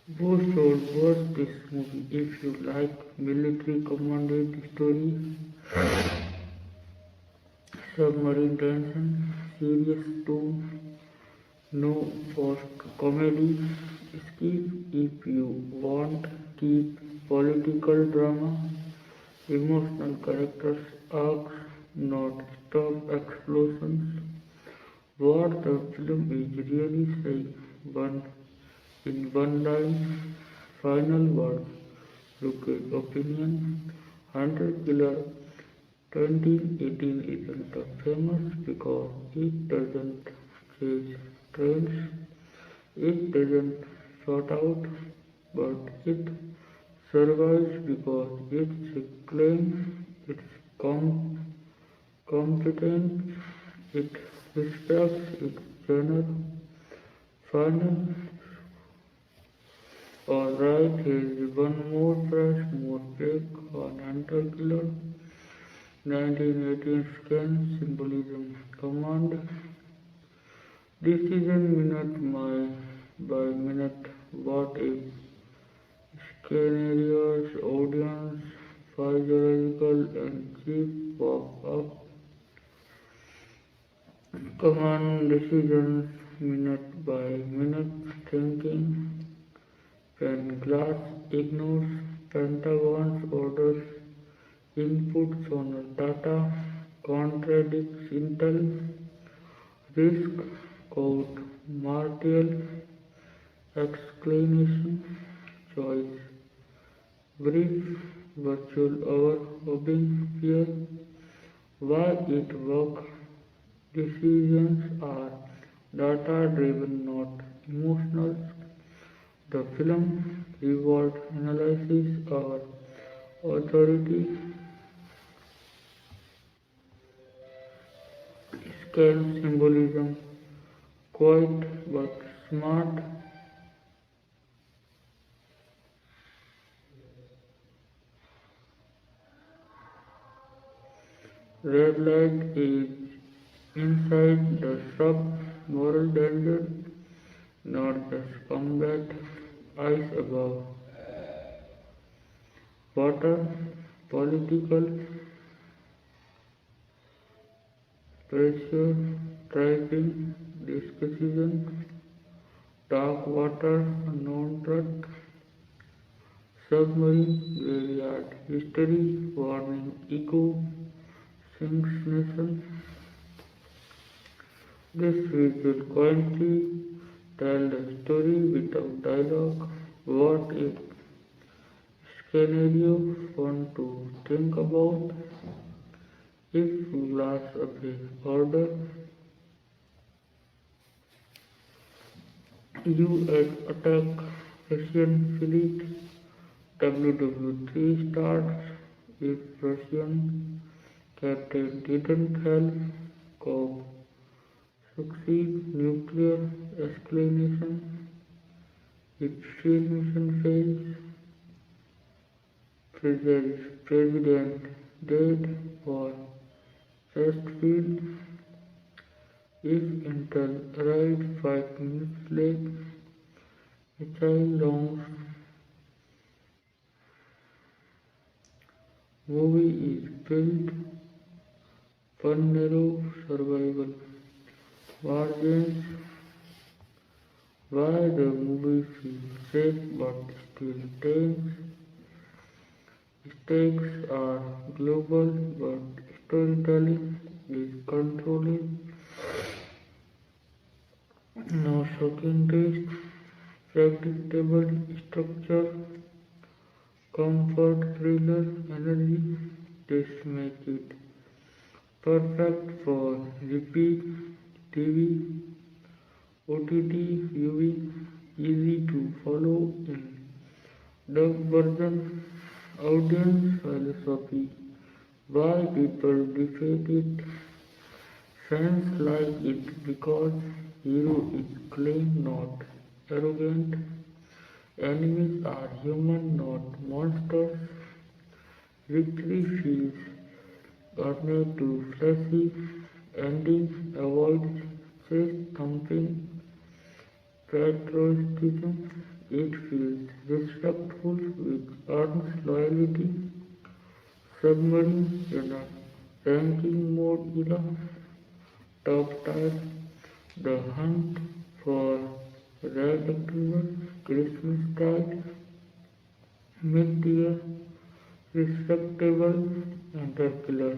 Both should watch this movie if you like military commanded story, submarine tension, serious tone, no forced comedy. Skip if you want keep political drama, emotional characters arcs, not stop explosions. What the film is really saying one in one line, final word, Luke's opinion, Hunter Killer 2018 isn't famous because it doesn't chase trends, it doesn't sort out, but it survives because it claims its competence, it respects its genre. Final alright, here's one more fresh, more take on Hunter Killer 1918 scan symbolism command. Decision by minute. What if scenarios, audience, physiological and chief pop up? Command decisions minute by minute thinking. When glass ignores Pentagon's orders, inputs on data contradicts intel, risk code martial explanation, choice, brief, virtual overhopping fear, why it works, decisions are data driven, not emotional. The film reward analyzes our authority scale symbolism, quiet but smart. Red light is inside the sub, moral danger, not just combat, eyes above. Water, political pressure, tracking, discussion, dark water, unknown truth, submarine, Gerard, history, warning, ego, sinks nation. This visual quietly tell the story without dialogue. What if scenario fun to think about? If glass away order, US attack Russian fleet, WW3 starts if Russian captain didn't help cope. Succeed nuclear escalation if steel mission fails. President dead or Chesterfield if Intel arrived 5 minutes late. Michael Long's movie is built fun narrow survival margins. Why the movie feels safe but still tense. Stakes are global but storytelling is controlling. No shocking twist, predictable structure, comfort, thriller, energy. This make it perfect for repeat TV, OTT viewing, easy to follow in dub version. Audience philosophy. Why people defeat it? Fans like it because hero is clean, not arrogant. Enemies are human, not monsters. Victory feels earned to flashy. Ending avoids chest thumping. Patriotism. It feels respectful which earns loyalty. Submarine in a ranking mode era. Top tier. The hunt for Red October. Christmas tide. Mid-tier. Respectable. Interkiller.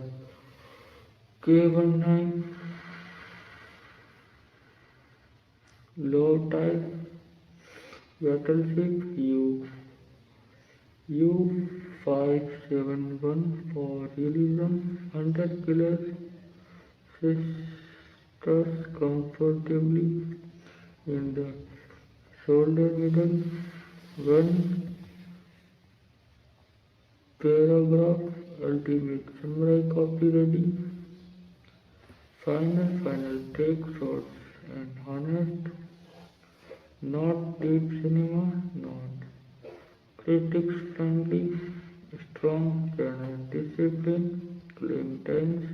K19. Low tide. Battleship U571 for realism. Interkiller sisters comfortably in the shoulder middle. One paragraph. Ultimate samurai copy ready. Final take shots and honest. Not deep cinema, not critics friendly, strong channel discipline, clean tense,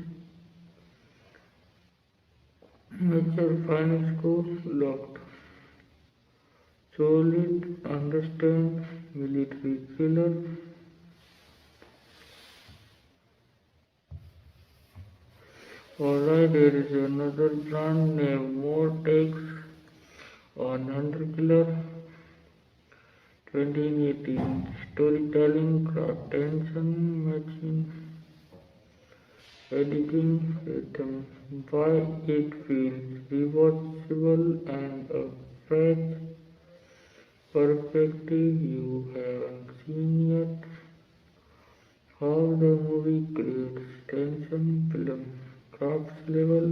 mature final score locked. Solid understand military thriller. Alright, here is another brand name, more takes on Hunter Killer 2018 storytelling, craft, tension, matching, editing, rhythm, why it feels rewatchable and a fresh perspective you haven't seen yet, how the movie creates tension, film, crafts level,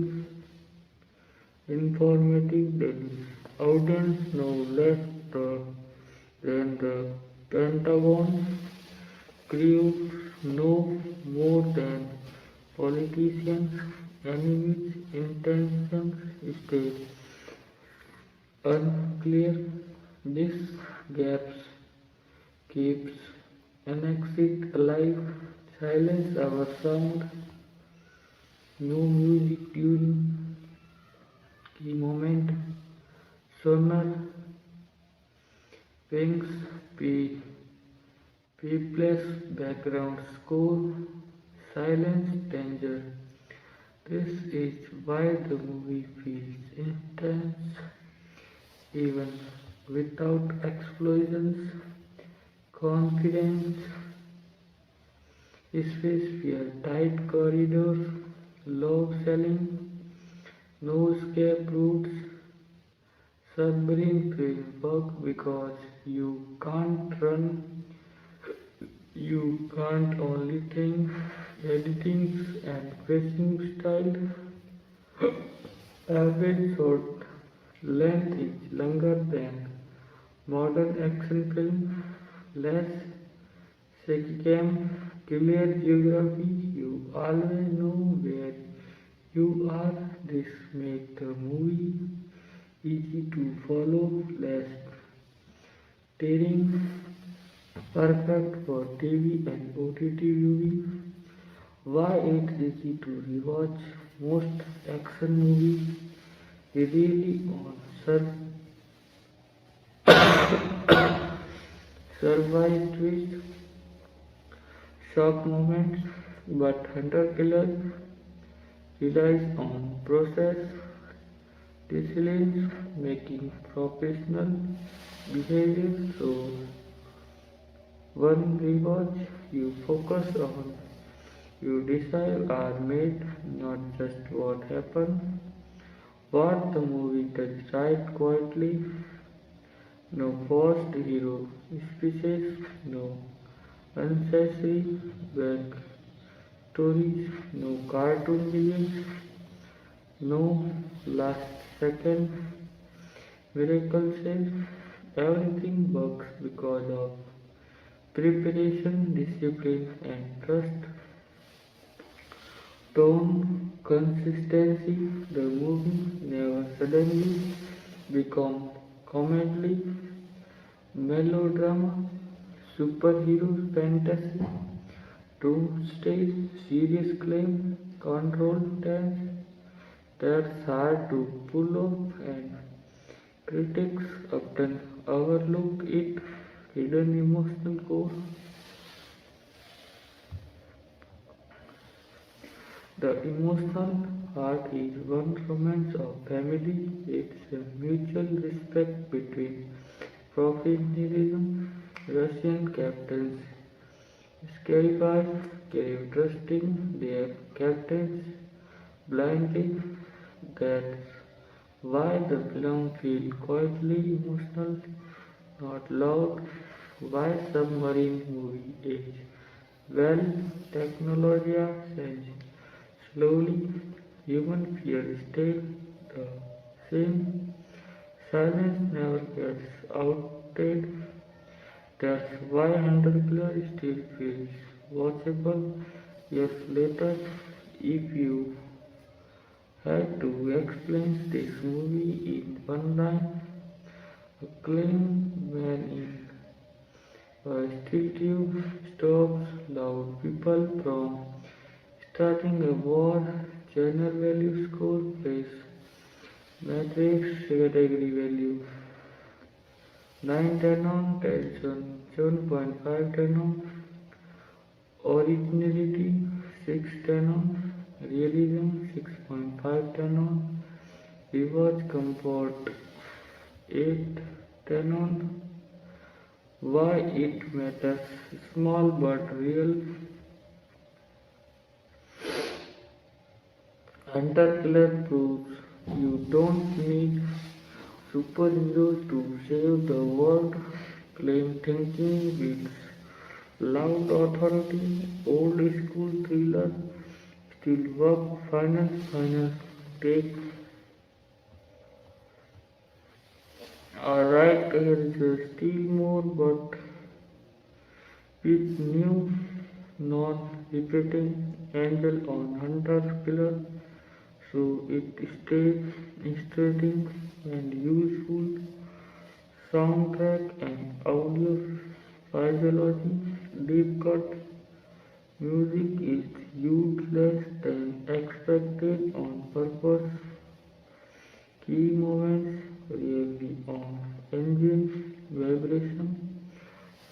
informative daily. Audience know less than the Pentagon. Crews know more than politicians. enemy's intentions stay unclear. This gaps keeps an exit alive, silence our sound, no music during key moment, sonar, pings, peepless background score, silence, danger. This is why the movie feels intense even without explosions, confidence, space fear, tight corridors, low ceiling, no escape routes, submarine framework because you can't run, you can't only think, editing and pacing style, average short length is longer than modern action film, less shaky cam, clear geography, you always know where you are. This makes the movie easy to follow, less tearing, perfect for TV and OTT viewing. Why it's easy to rewatch most action movies really on survive twist, shock moments, but Hunter Killer relies on process, resilience, making professional behavior so one rewatch you focus on, you decide are made, not just what happened, what the movie does right quietly, no forced hero speeches, no unnecessary back stories, no cartoon villains, no last second miracle saves, everything works because of preparation, discipline, and trust. Tone, consistency, the movie never suddenly become comedy, melodrama, superhero fantasy, doomsday, serious claim, control dance. That's hard to pull off, and critics often overlook it. Hidden emotional core. The emotional heart is one romance of family. It's a mutual respect between professionalism, Russian captains, scary guys, crave trusting their captains blindly. That's why the film feels quietly emotional, not loud. Why submarine movie is well technology change slowly, human fear stays the same. Silence never gets outed. That's why Underclear still feels watchable years later. If you had to explain this movie in one line, a clean man in a steel tube stops loud people from starting a war, general value score place, matrix category value, 9 10 on, tension 7.5 10 on, originality 6 10 on, realism 6.5 10 on, rewatch comfort 8 10 on, why it matters, small but real, Hunter Killer proves you don't need superheroes to save the world. Claim thinking with loud authority, old school thriller, still work, final take. Alright, here is a still more but with new non-repeating angle on Hunter Killer. so it stays interesting and useful. Soundtrack and audio physiology. Deep cut music is used less than expected on purpose. Key moments really on engine vibration.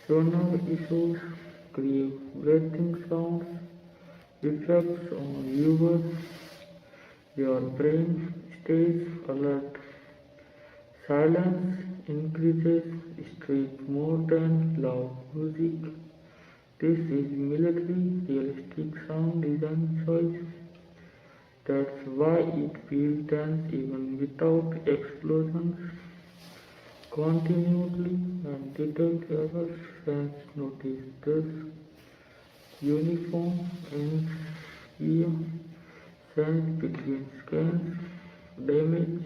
Sonar issues create breathing sounds. Effects on viewers. Your brain stays alert. Silence increases stress more than loud music. This is military realistic sound design choice. That's why it feels tense even without explosions. Continually and detailed errors fans notice this uniform and sense between scans, damage.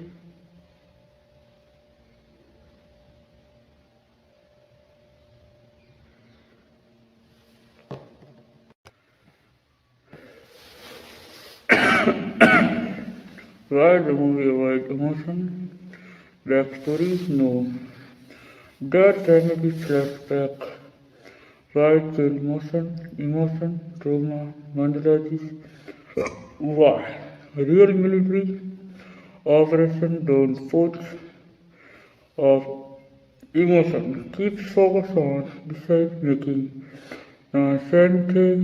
Why the movie avoid emotion? Backstory? No. That family flashback. Why kill emotion, trauma, monologues? Why? Real military operation don't force of emotion. Keeps focus on decision making. Same thing.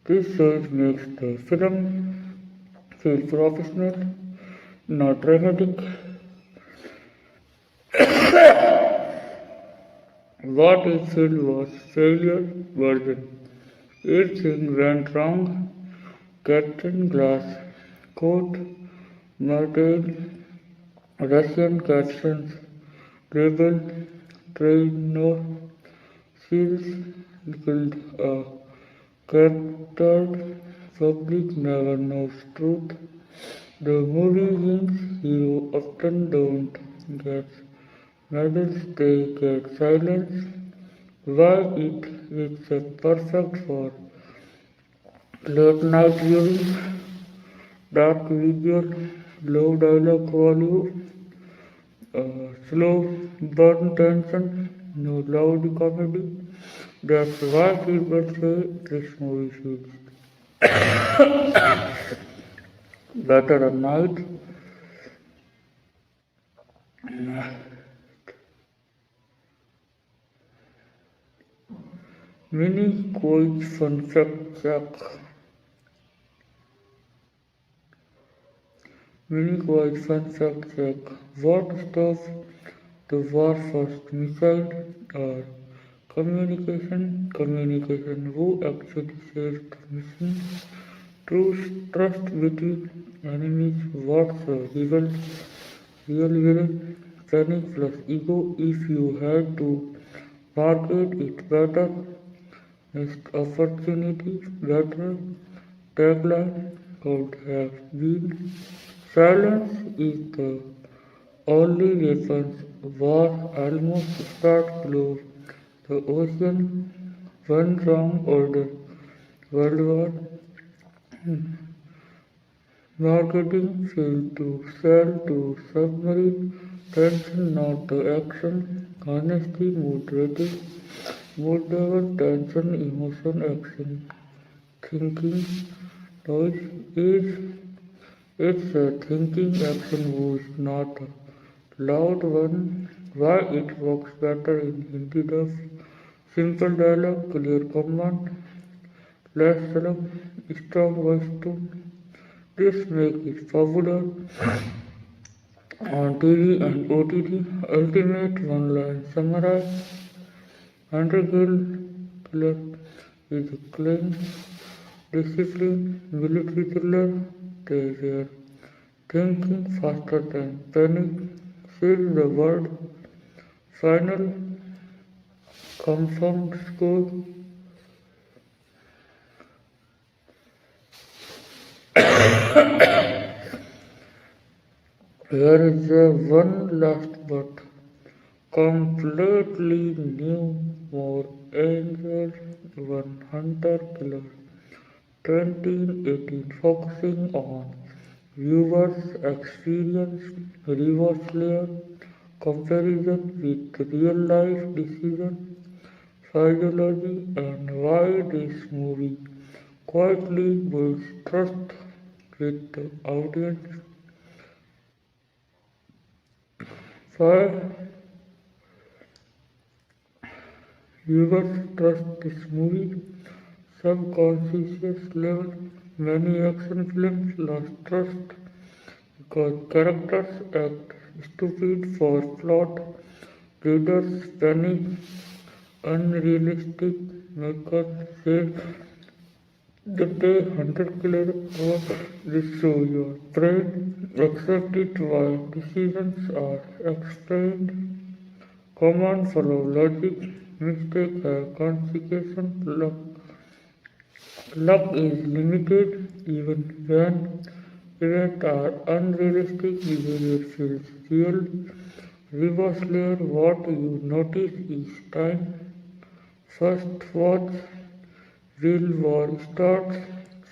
This choice makes the film feel professional, not dramatic. What it felt was failure version. Everything went wrong. Captain Glass caught murdered Russian captains, rebel trainor, seals killed a captured public never knows truth. The movie hints hero often don't get medals, they get silence. Why it is a perfect for late night viewing, dark visual, low dialogue volume, slow burn tension, no loud comedy. That's why people say this movie is better at night. Mini quiz fun fact check. Mini quiz fun fact check. What stopped the war first? Missile or communication? Communication. Who actually saved the mission? Trust between enemies. What's a real villain? Panic plus ego. If you had to market it better, missed opportunity better. Tagline could have been silence is the only weapon. War almost start below the ocean. One wrong order. World War. Marketing failed to sell to submarine. Tension not the action. Honesty mood rating. Mood level tension emotion action. Thinking noise is it's a thinking action boost, not a loud one. Why it works better in Hindi dub? Simple dialogue, clear command, less dialogue, strong voice tone. This makes it popular on TV and OTT. Ultimate one-line summary. Underkill killer is a clean, disciplined military killer. They were thinking faster than panic. Seal the word. Final confirmed score. Here is a one last but completely new, more angel, one hunter killer. 2018 focusing on Viewers experience reverse layer comparison with real-life decision psychology and why this movie quietly builds trust with the audience. Why viewers trust this movie? Subconscious level. Many action films lost trust because characters act stupid for plot, readers panic, unrealistic makers say that they hunter killer or destroy your brain, accept it while decisions are explained, command follow logic, mistake have consequence, luck is limited even when events are unrealistic, behavior feels real. Reverse layer, what you notice each time. First watch, real war starts,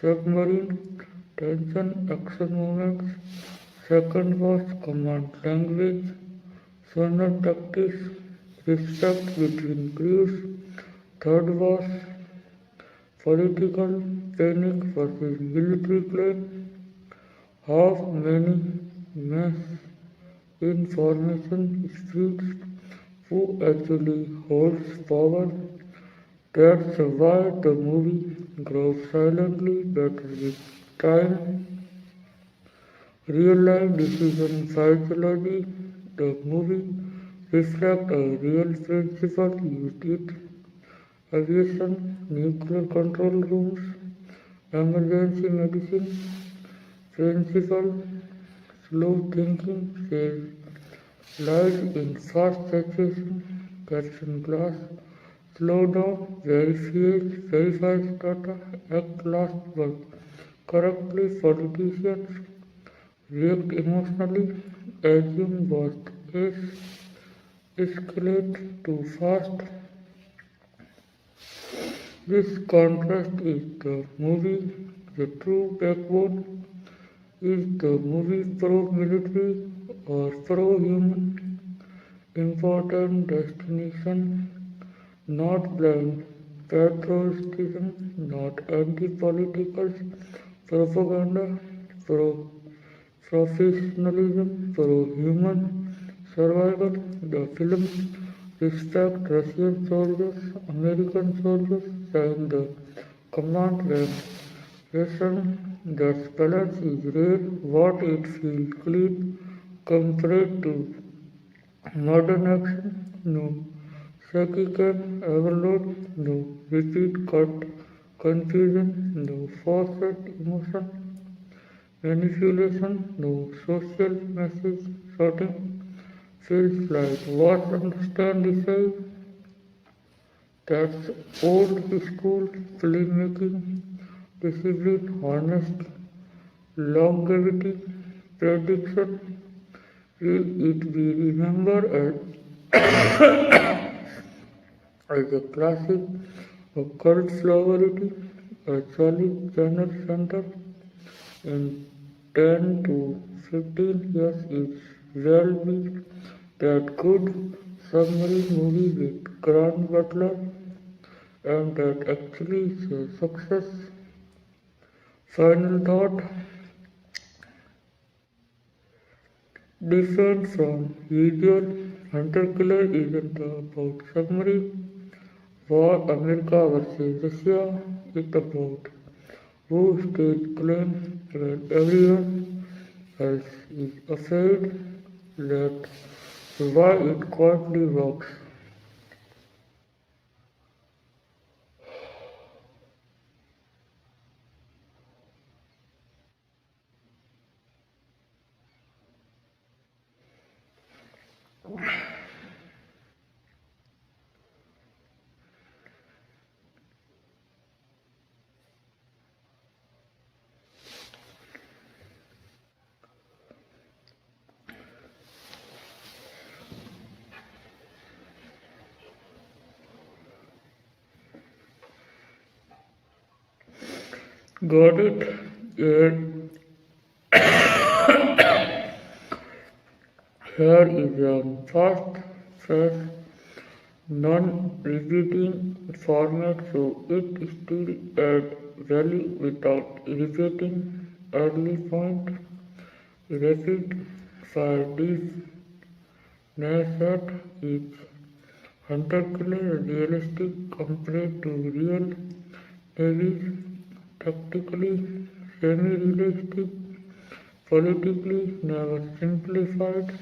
submarine, tension, action moments. Second watch, command language, sonar tactics, respect between crews. Third watch, political panic versus military plan. How many mass information speeds? Who actually holds power? That's why the movie grows silently better with time. Real life decision psychology. The movie reflects a real principle used in aviation, nuclear control rooms, emergency medicine. Principle slow thinking says lies in fast saturation, caption glass. Slow down, verifies data, act last but correctly. Politicians react emotionally, assume worst case, escalate too fast. This contrast is the movie. The true backbone is the movie pro-military or pro-human. Important destination, not blind patriotism, not anti-political propaganda, professionalism, pro-human survival. The film respects Russian soldiers, American soldiers, and the command rank. Lesson that balance is rare, what it feels clean compared to modern action, no shaky cam overload, no repeat cut confusion, no forced emotion, manipulation, no social message sorting. Feels like what understand decide. That's old school filmmaking, discipline, honest, longevity, prediction. Will it be remembered as a classic, a cult flavor, a solid genre center in 10 to 15 years? It will be that good submarine movie with Grant Butler and that actually is a success. Final thought, different from usual, Hunter Killer isn't about submarine war America versus Russia. It's about who stakes claim when everyone else is afraid. That's why it quietly works. Got it? Yeah. Here is a fast, fresh, non-repeating format so it still adds value without repeating early point. Rapid fire this snapshot is hunter-killer realistic compared to real navies, tactically semi-realistic, politically never simplified.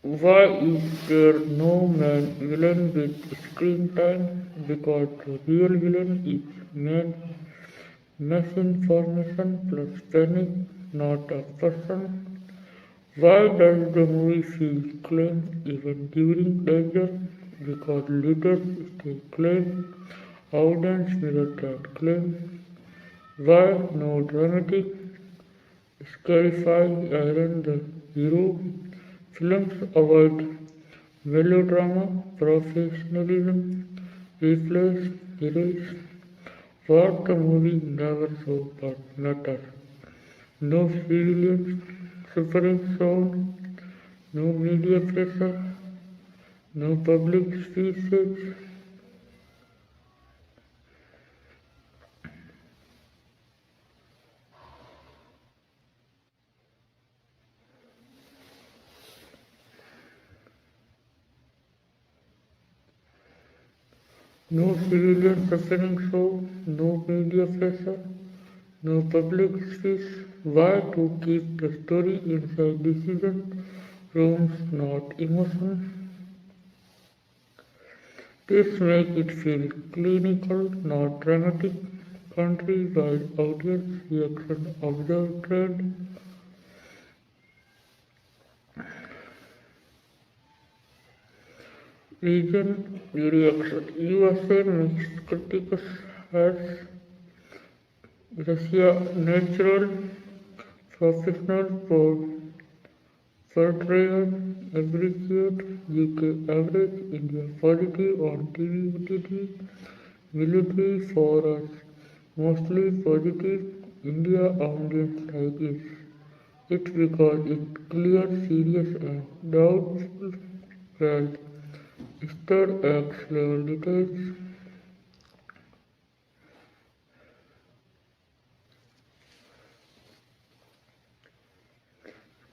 Why is there no main villain with screen time? Because the real villain is man misinformation plus panic, not a person. Why does the movie feel calm even during danger? Because leaders stay calm, audience mirror that claim. Why no dramatic, scarifying Iron the hero? Films avoid melodrama, professionalism, replace erase what the movie never saw but matters. No civilians suffering shown, no media pressure, no public speeches, no civilian suffering shown, no media pressure, no public speech. Why to keep the story inside decision rooms, not emotion? This makes it feel clinical, not dramatic. Country-wide audience reaction observed trend. Region reaction. USA mixed critics as Russia natural professional portrayal appreciate UK average India positive on TV OTT military for us mostly positive India audience like it because it clear serious and doubtful well Star X level details.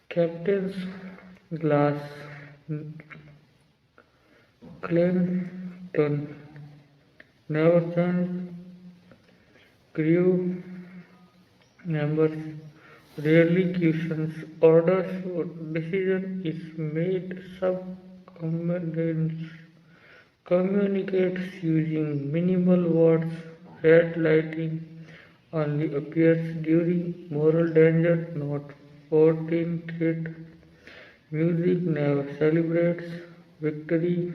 Captain's glass Clinton never changed. Crew members rarely questions orders or decision is made subcommandants communicates using minimal words. Red lighting only appears during moral danger, not 14 threat. Music never celebrates victory.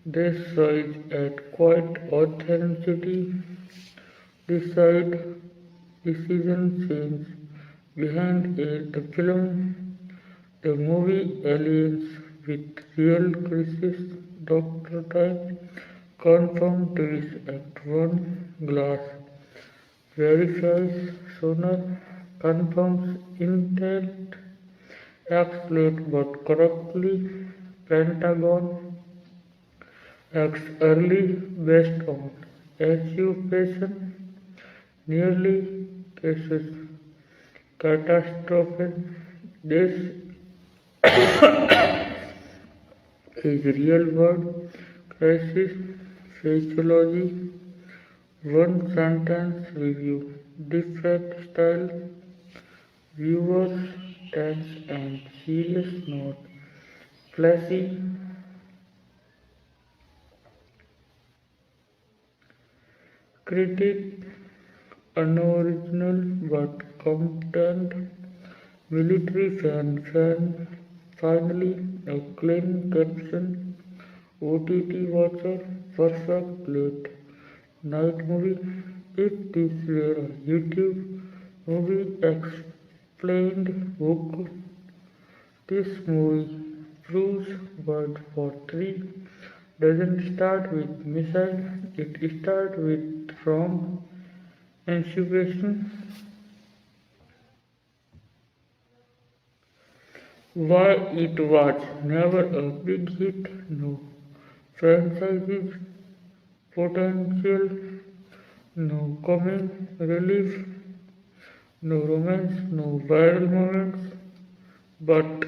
This shows at quiet authenticity. Decide decision change behind the film. The movie Aliens with real crisis Doctor Time confirmed this at one glass verifies sonar confirms intent exploit but corruptly Pentagon acts early based on anticipation nearly cases catastrophe. This is real world crisis physiology. One sentence review. Different style, viewers, tense and serious note. Flashy, critic, unoriginal but content. Military fan, finally a clean caption. OTT watcher, perfect late night movie. If this were a YouTube movie explained book, this movie proves World War III doesn't start with missile, it starts with trauma. Anticipation. Why it was never a big hit? No franchises potential, no comic relief, no romance, no viral moments, but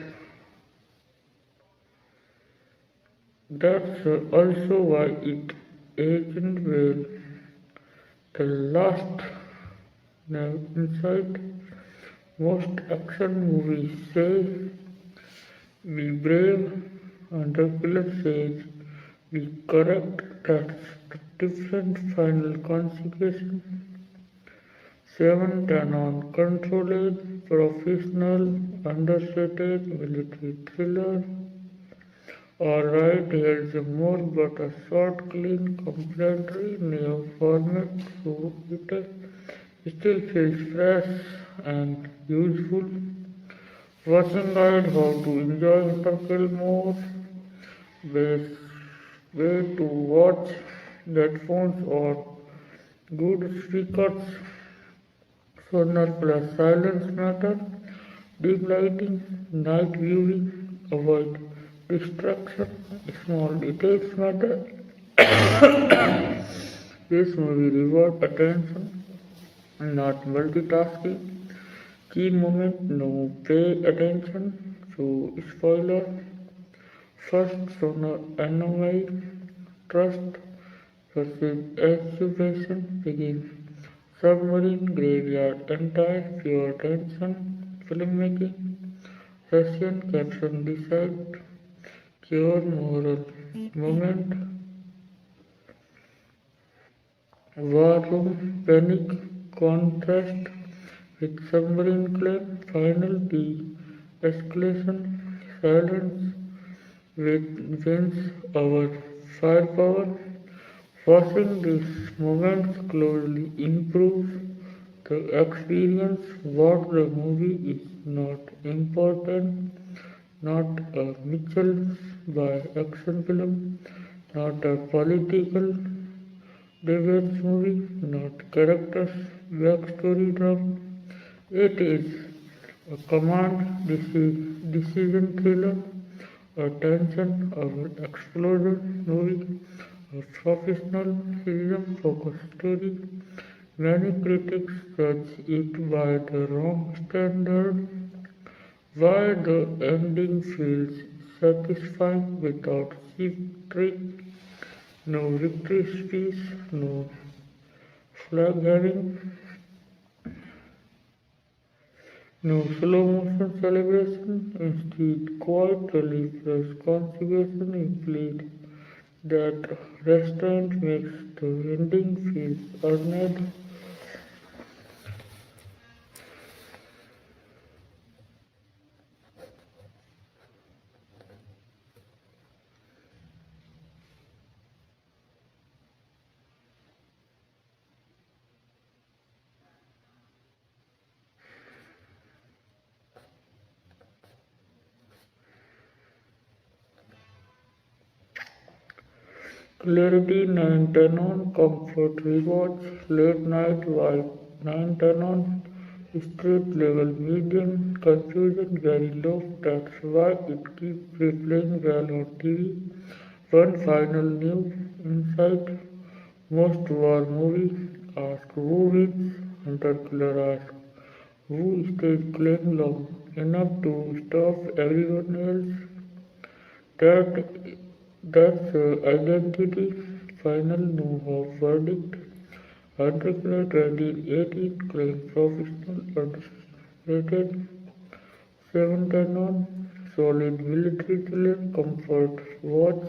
that's also why it aged well. The last insight most action movies say be brave, and the killer says be correct. That's the different final consequence. 7 Canon controlled, professional, understated military thriller. Alright, here's more but a short, clean, complimentary new format so it still feels fresh and useful. Watching guide how to enjoy Interkill more. Best way to watch headphones or good speakers. Sonar plus silence matter. Dim lighting, night viewing, avoid distraction. Small details matter. This movie reward attention, not multitasking. Key moment, no pay attention. So spoiler. First sonar anomaly, trust versus excavation begins. Submarine graveyard, entire pure tension, filmmaking, Russian caption decide, cure moral moment, war room, panic, contrast with submarine claim, final de-escalation, silence with wins our firepower. Watching these moments closely improves the experience. What the movie is not important, not a Mitchell by action film, not a political debates movie, not characters backstory drama. It is a command decision thriller, a tension of an explosion movie, a professional film focused story. Many critics judge it by the wrong standard. Why the ending feels satisfying without victory, no victory speech, no flag having, no slow motion celebration, instead quiet relief plus consequence implicit that restraint makes the ending feel earned. Clarity 9:10 on comfort rewards late night vibe 9:10 on street level medium confusion very low. That's why it keeps replaying well on TV. One final new insight: most war movies ask who wins, Hunter Killer asks who stays clean long enough to stop everyone else. That that's identity. Final no verdict. Entrepreneur 2018 claim professional underrated. 7:10 on solid military thriller comfort watch.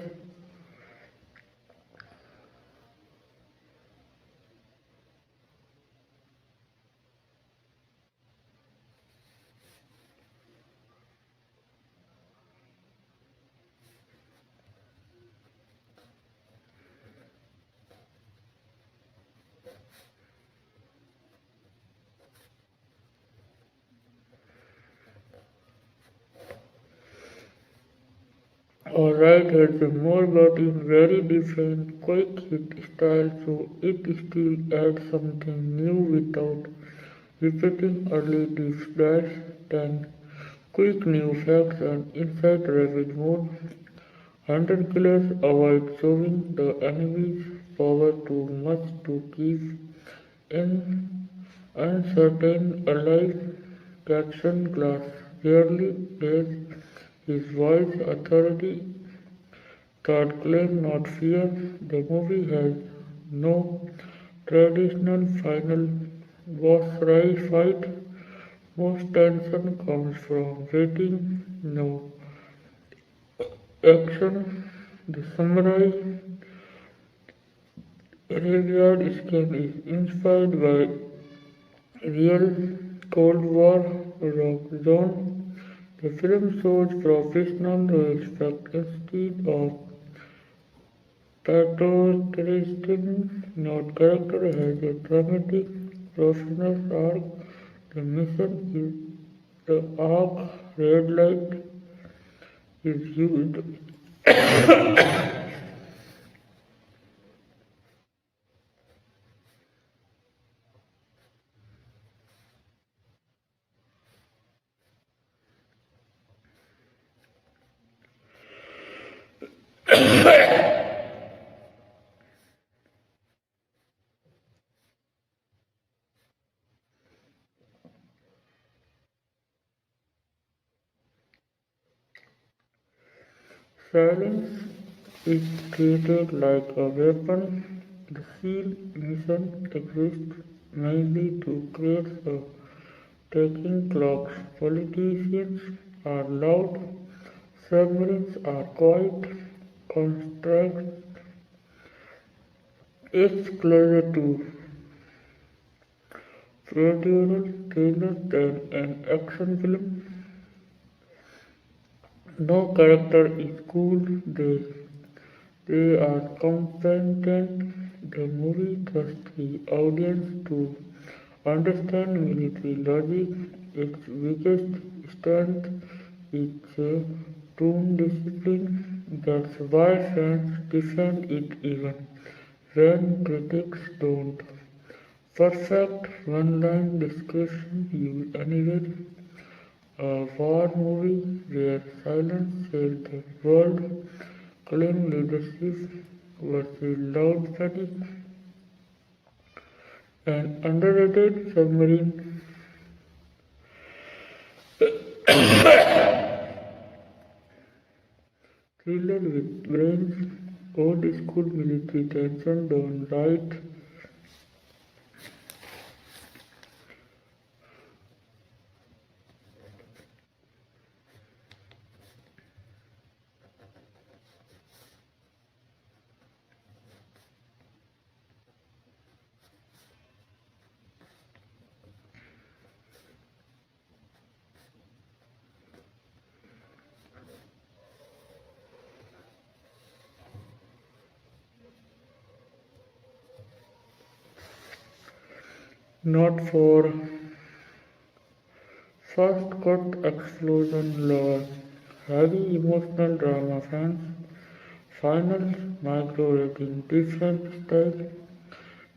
Alright, has a more but in very different, quick hit style, so it still adds something new without repeating early deep dives. 10 quick new facts and insight rapid mode. Hunter killers avoid showing the enemy's power too much to keep in uncertain alive. Caption Glass rarely has his voice authority. Third claim not fear. The movie has no traditional final boss fight. Most tension comes from waiting, no action. The samurai Gerard scheme is inspired by real Cold War rock zone. The film shows professional respect instead of patriotism. Not character has a dramatic professional arc. The mission is the arc red light is used. Silence is treated like a weapon. The SEAL mission exists mainly to create a ticking clock. Politicians are loud, submarines are quiet. Contrast is closer to procedural thriller than an action film. No character is cool. They are competent. The movie trusts the audience to understand military logic. Its biggest strength is tone discipline. That's why fans defend it even when critics don't. Perfect one-line description used anywhere. A war movie where silence saved the world, clean leadership versus loud panic, an underrated submarine thriller with brains, old school military tension done right. Not for first cut explosion lovers, heavy emotional drama fans, final micro rating different style,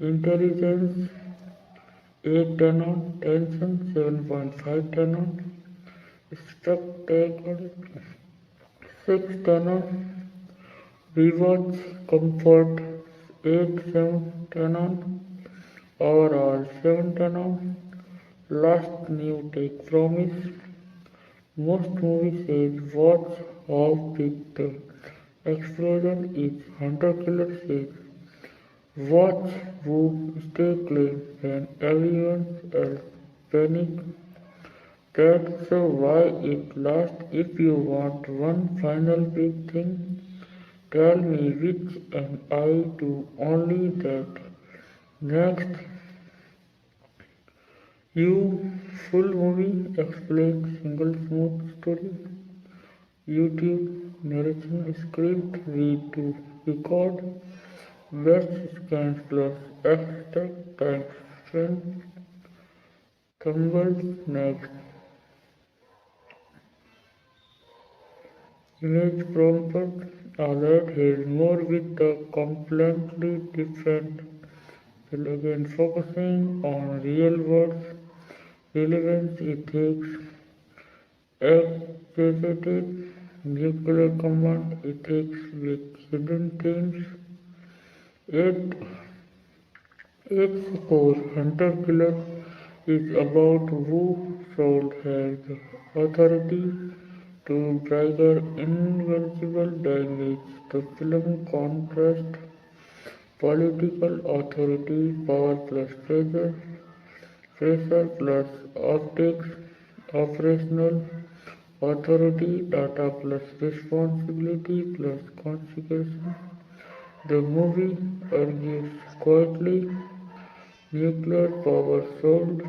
intelligence 8 10 on, tension 7.5 10 on, spectacle 6 10 on, rewatch comfort 8 7 10 on, overall 7 10 on, last new take promise. Most movies says watch how big the explosion is. Hunter killer says watch who stay clean when everyone else panic. That's why it lasts. If you want one final big thing, tell me which and I do only that. Next, you full movie explain single smooth story. YouTube narration script read to record best scans plus extra time spent. Thumbnails next. Image prompted alert his more with the completely different again focusing on real world relevance ethics, executive nuclear command ethics with hidden themes. It its core hunter killer is about who should have the authority to trigger invisible damage. The film contrasts political authority, power plus pressure plus optics, operational authority, data plus responsibility plus consequence. The movie argues quietly nuclear power should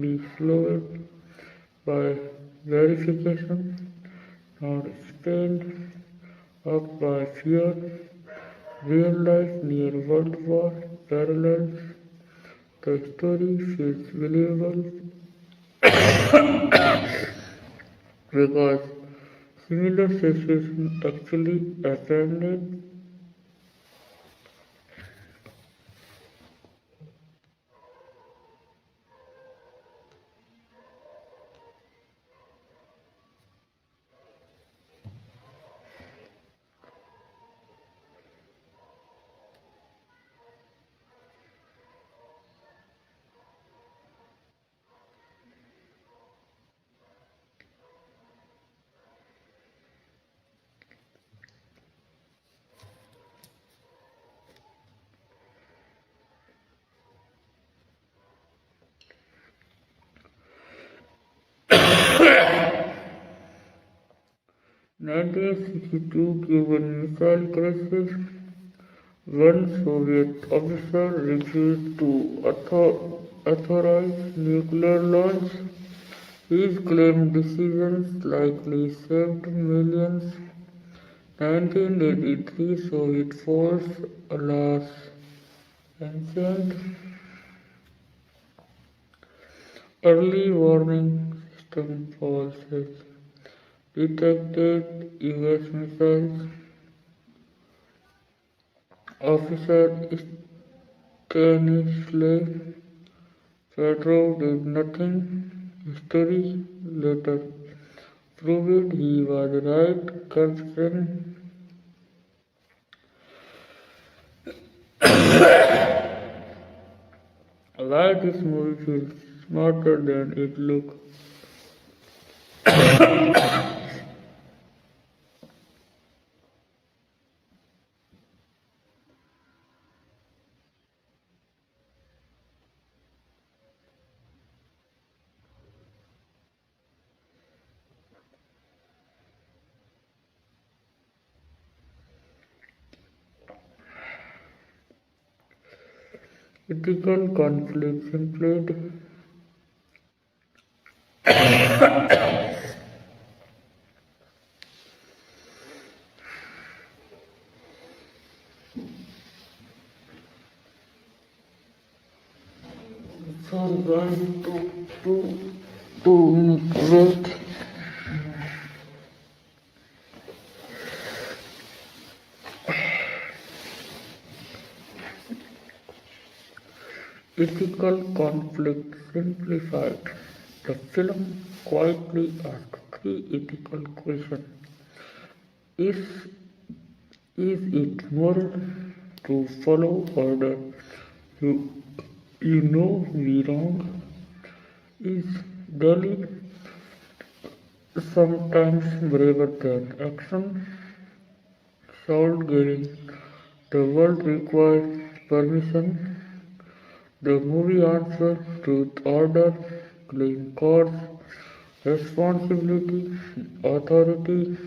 be slowed by verification, not spent up by fear. Real life near World War parallels. The story feels believable because similar situations actually happened. In 1962 Cuban Missile Crisis, one Soviet officer refused to authorize nuclear launch. His claimed decisions likely saved millions. 1983 Soviet force alas ancient early warning system falls has detected US missiles. Officer Stanislav Petrov did nothing. History later proved he was right. Considering why this movie feels smarter than it looks. Ethical conflicts include sorry guys, two minutes wait. Ethical conflict simplified. The film quietly asks three ethical questions. Is, is it moral to follow order you, you know we wrong? Is Delhi sometimes braver than action? Sound getting the world requires permission. The movie answers truth, order, clean course, responsibility, authority.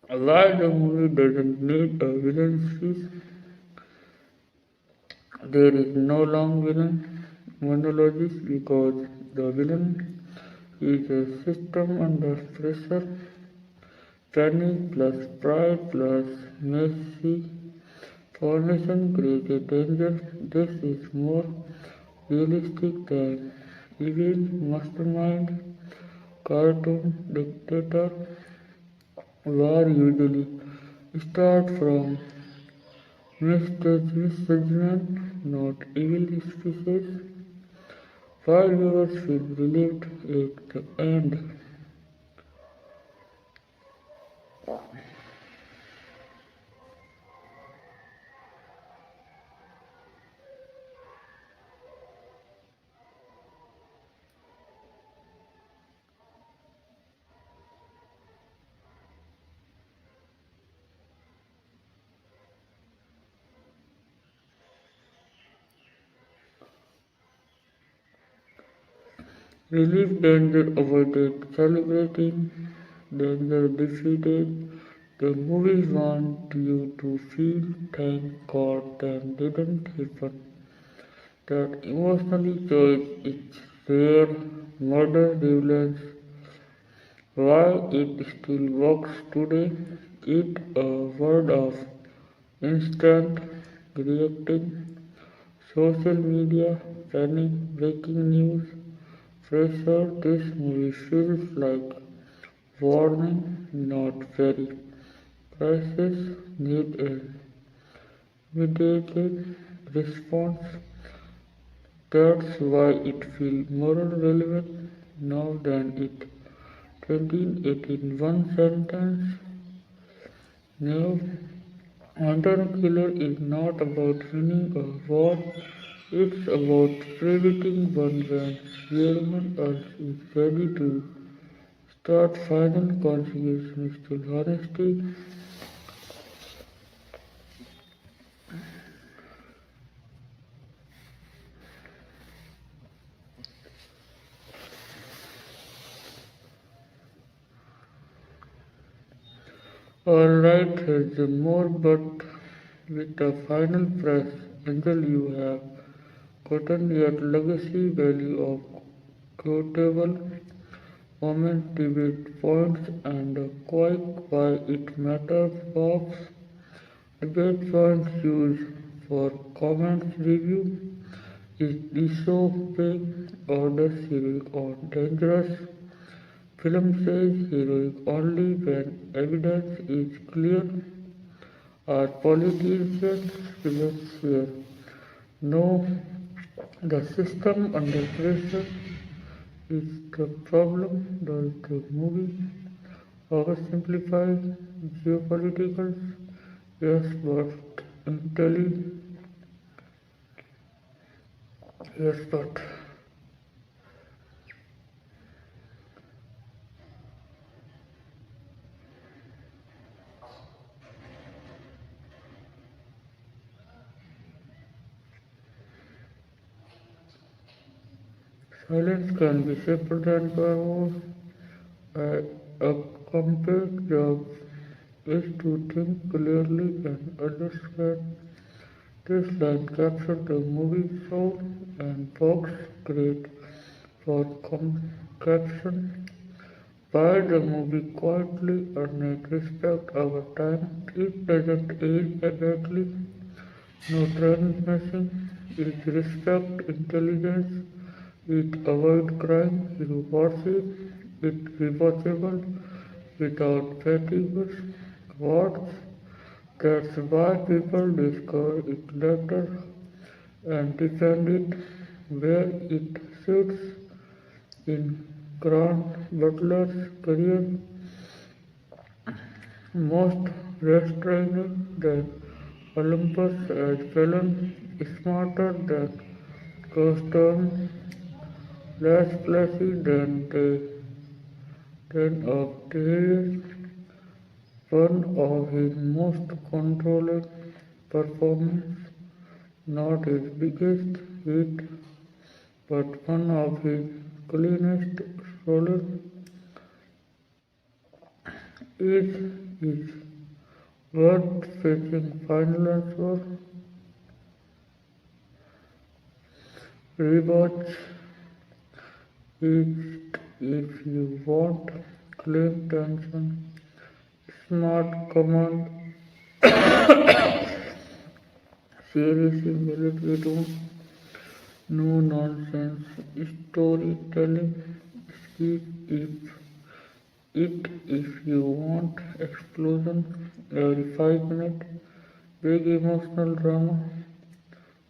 Why the movie doesn't need a villain? There is no long villain monologues because the villain is a system under pressure. Panic plus pride plus messy formation creates a danger. This is more realistic than evil mastermind, cartoon dictator war usually start from misjudgment, not evil speeches, while viewers feel relieved at the end. Relief danger avoided, celebrating danger defeated. The movies want you to feel thank God that didn't happen. That emotionally choice is rare. Modern violence, why it still works today, it a word of instant reacting, social media, panic, breaking news, pressure. This movie feels like warning, not very. Crisis need an immediate response. That's why it feels more relevant now than it 2018 one sentence. Now, Hunter Killer is not about winning a war, it's about preventing one when everyone else is ready to start final consequences to honesty. Alright, here's more, but with the final press until you have gotten your legacy value of quotable moment, debate points, and a quick why it matters box. Debate points used for comments review. Is the show big or the series or dangerous? Film says heroic only when evidence is clear. Are politicians villains here? No, the system under pressure is the problem. Does the movie oversimplify geopolitical? Yes, but intelligent. Yes, but silence can be safer than power. A compact job is to think clearly and understand. This line captured the movie soul and box great for caption. While the movie quietly earned respect over time, it doesn't age badly. No transmission, it respect intelligence, it avoid crime, it worship, it rewatchable without fatigue. Words. That's why people discover it later and defend it where it sits in Grant Butler's career. Most restrained than Olympus as villain, smarter than Custom, less flashy than of Darius, one of his most controlled performances, not his biggest hit, but one of his cleanest roles. Is worth facing final answer. Rewatch it if you want clean tension, smart command, series in military room, no nonsense storytelling skills if you want explosion every 5 minutes, big emotional drama,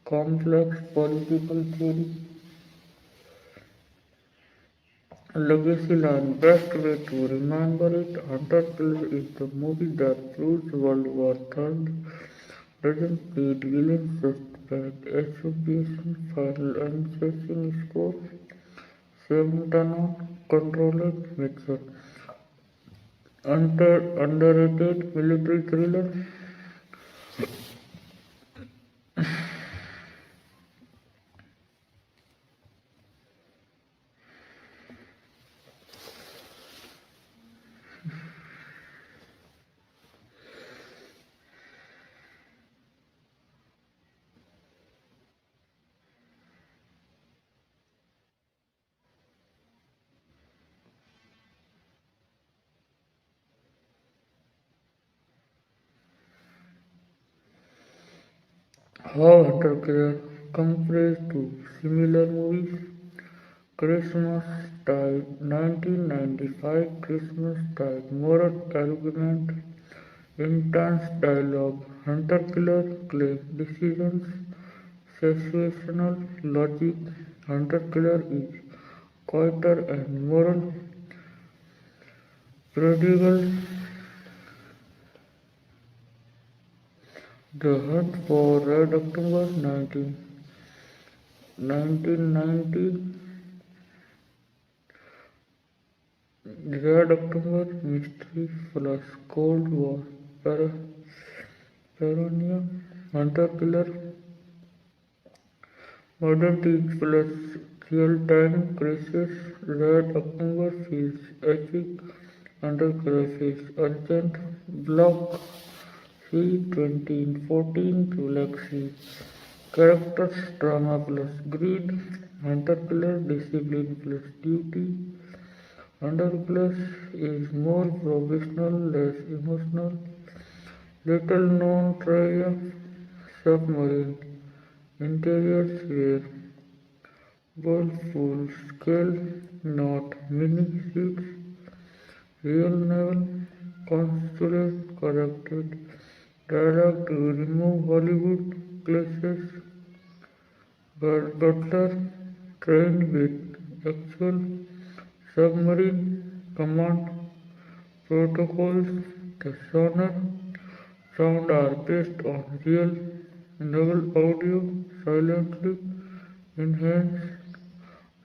complex political theory, legacy line. Best way to remember it, Hunter Killer is the movie that proves World War III doesn't need villains, just bad execution, final unchasing score, same turn controlled mixer. Underrated military thriller. How Hunter Killer compares to similar movies. Christmas Tide 1995 Christmas Tide moral argument, intense dialogue, hunter killer claim decisions, situational logic, hunter killer is quieter and moral prodigal. The Hunt for Red October 1990 Red October mystery plus Cold War paranoia hunter killer modern teach plus real-time crisis Red October feels epic under crisis urgent block C 2014 Galaxy characters drama plus greed hunter killer discipline plus duty Underclass is more professional, less emotional. Little known trivia submarine interiors were built full scale, not mini ships. Real naval consulate corrected dialogue to remove Hollywood cliches. But Butler trained with actual submarine command protocols. The sonar sound are based on real naval audio, silently enhanced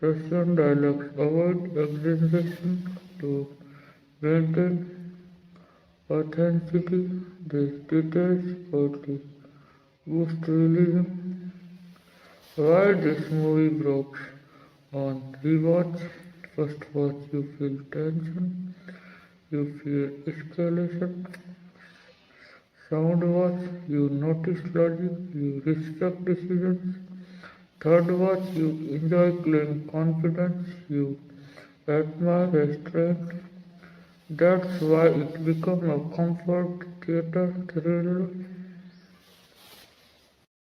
Russian dialects, avoid exaggeration to maintain authenticity. These details partly boost realism. Why this movie broke on rewatch? First watch you feel tension, you feel escalation. Sound watch you notice logic, you respect decisions. Third watch you enjoy claim confidence, you admire restraint. That's why it became a comfort theater thriller.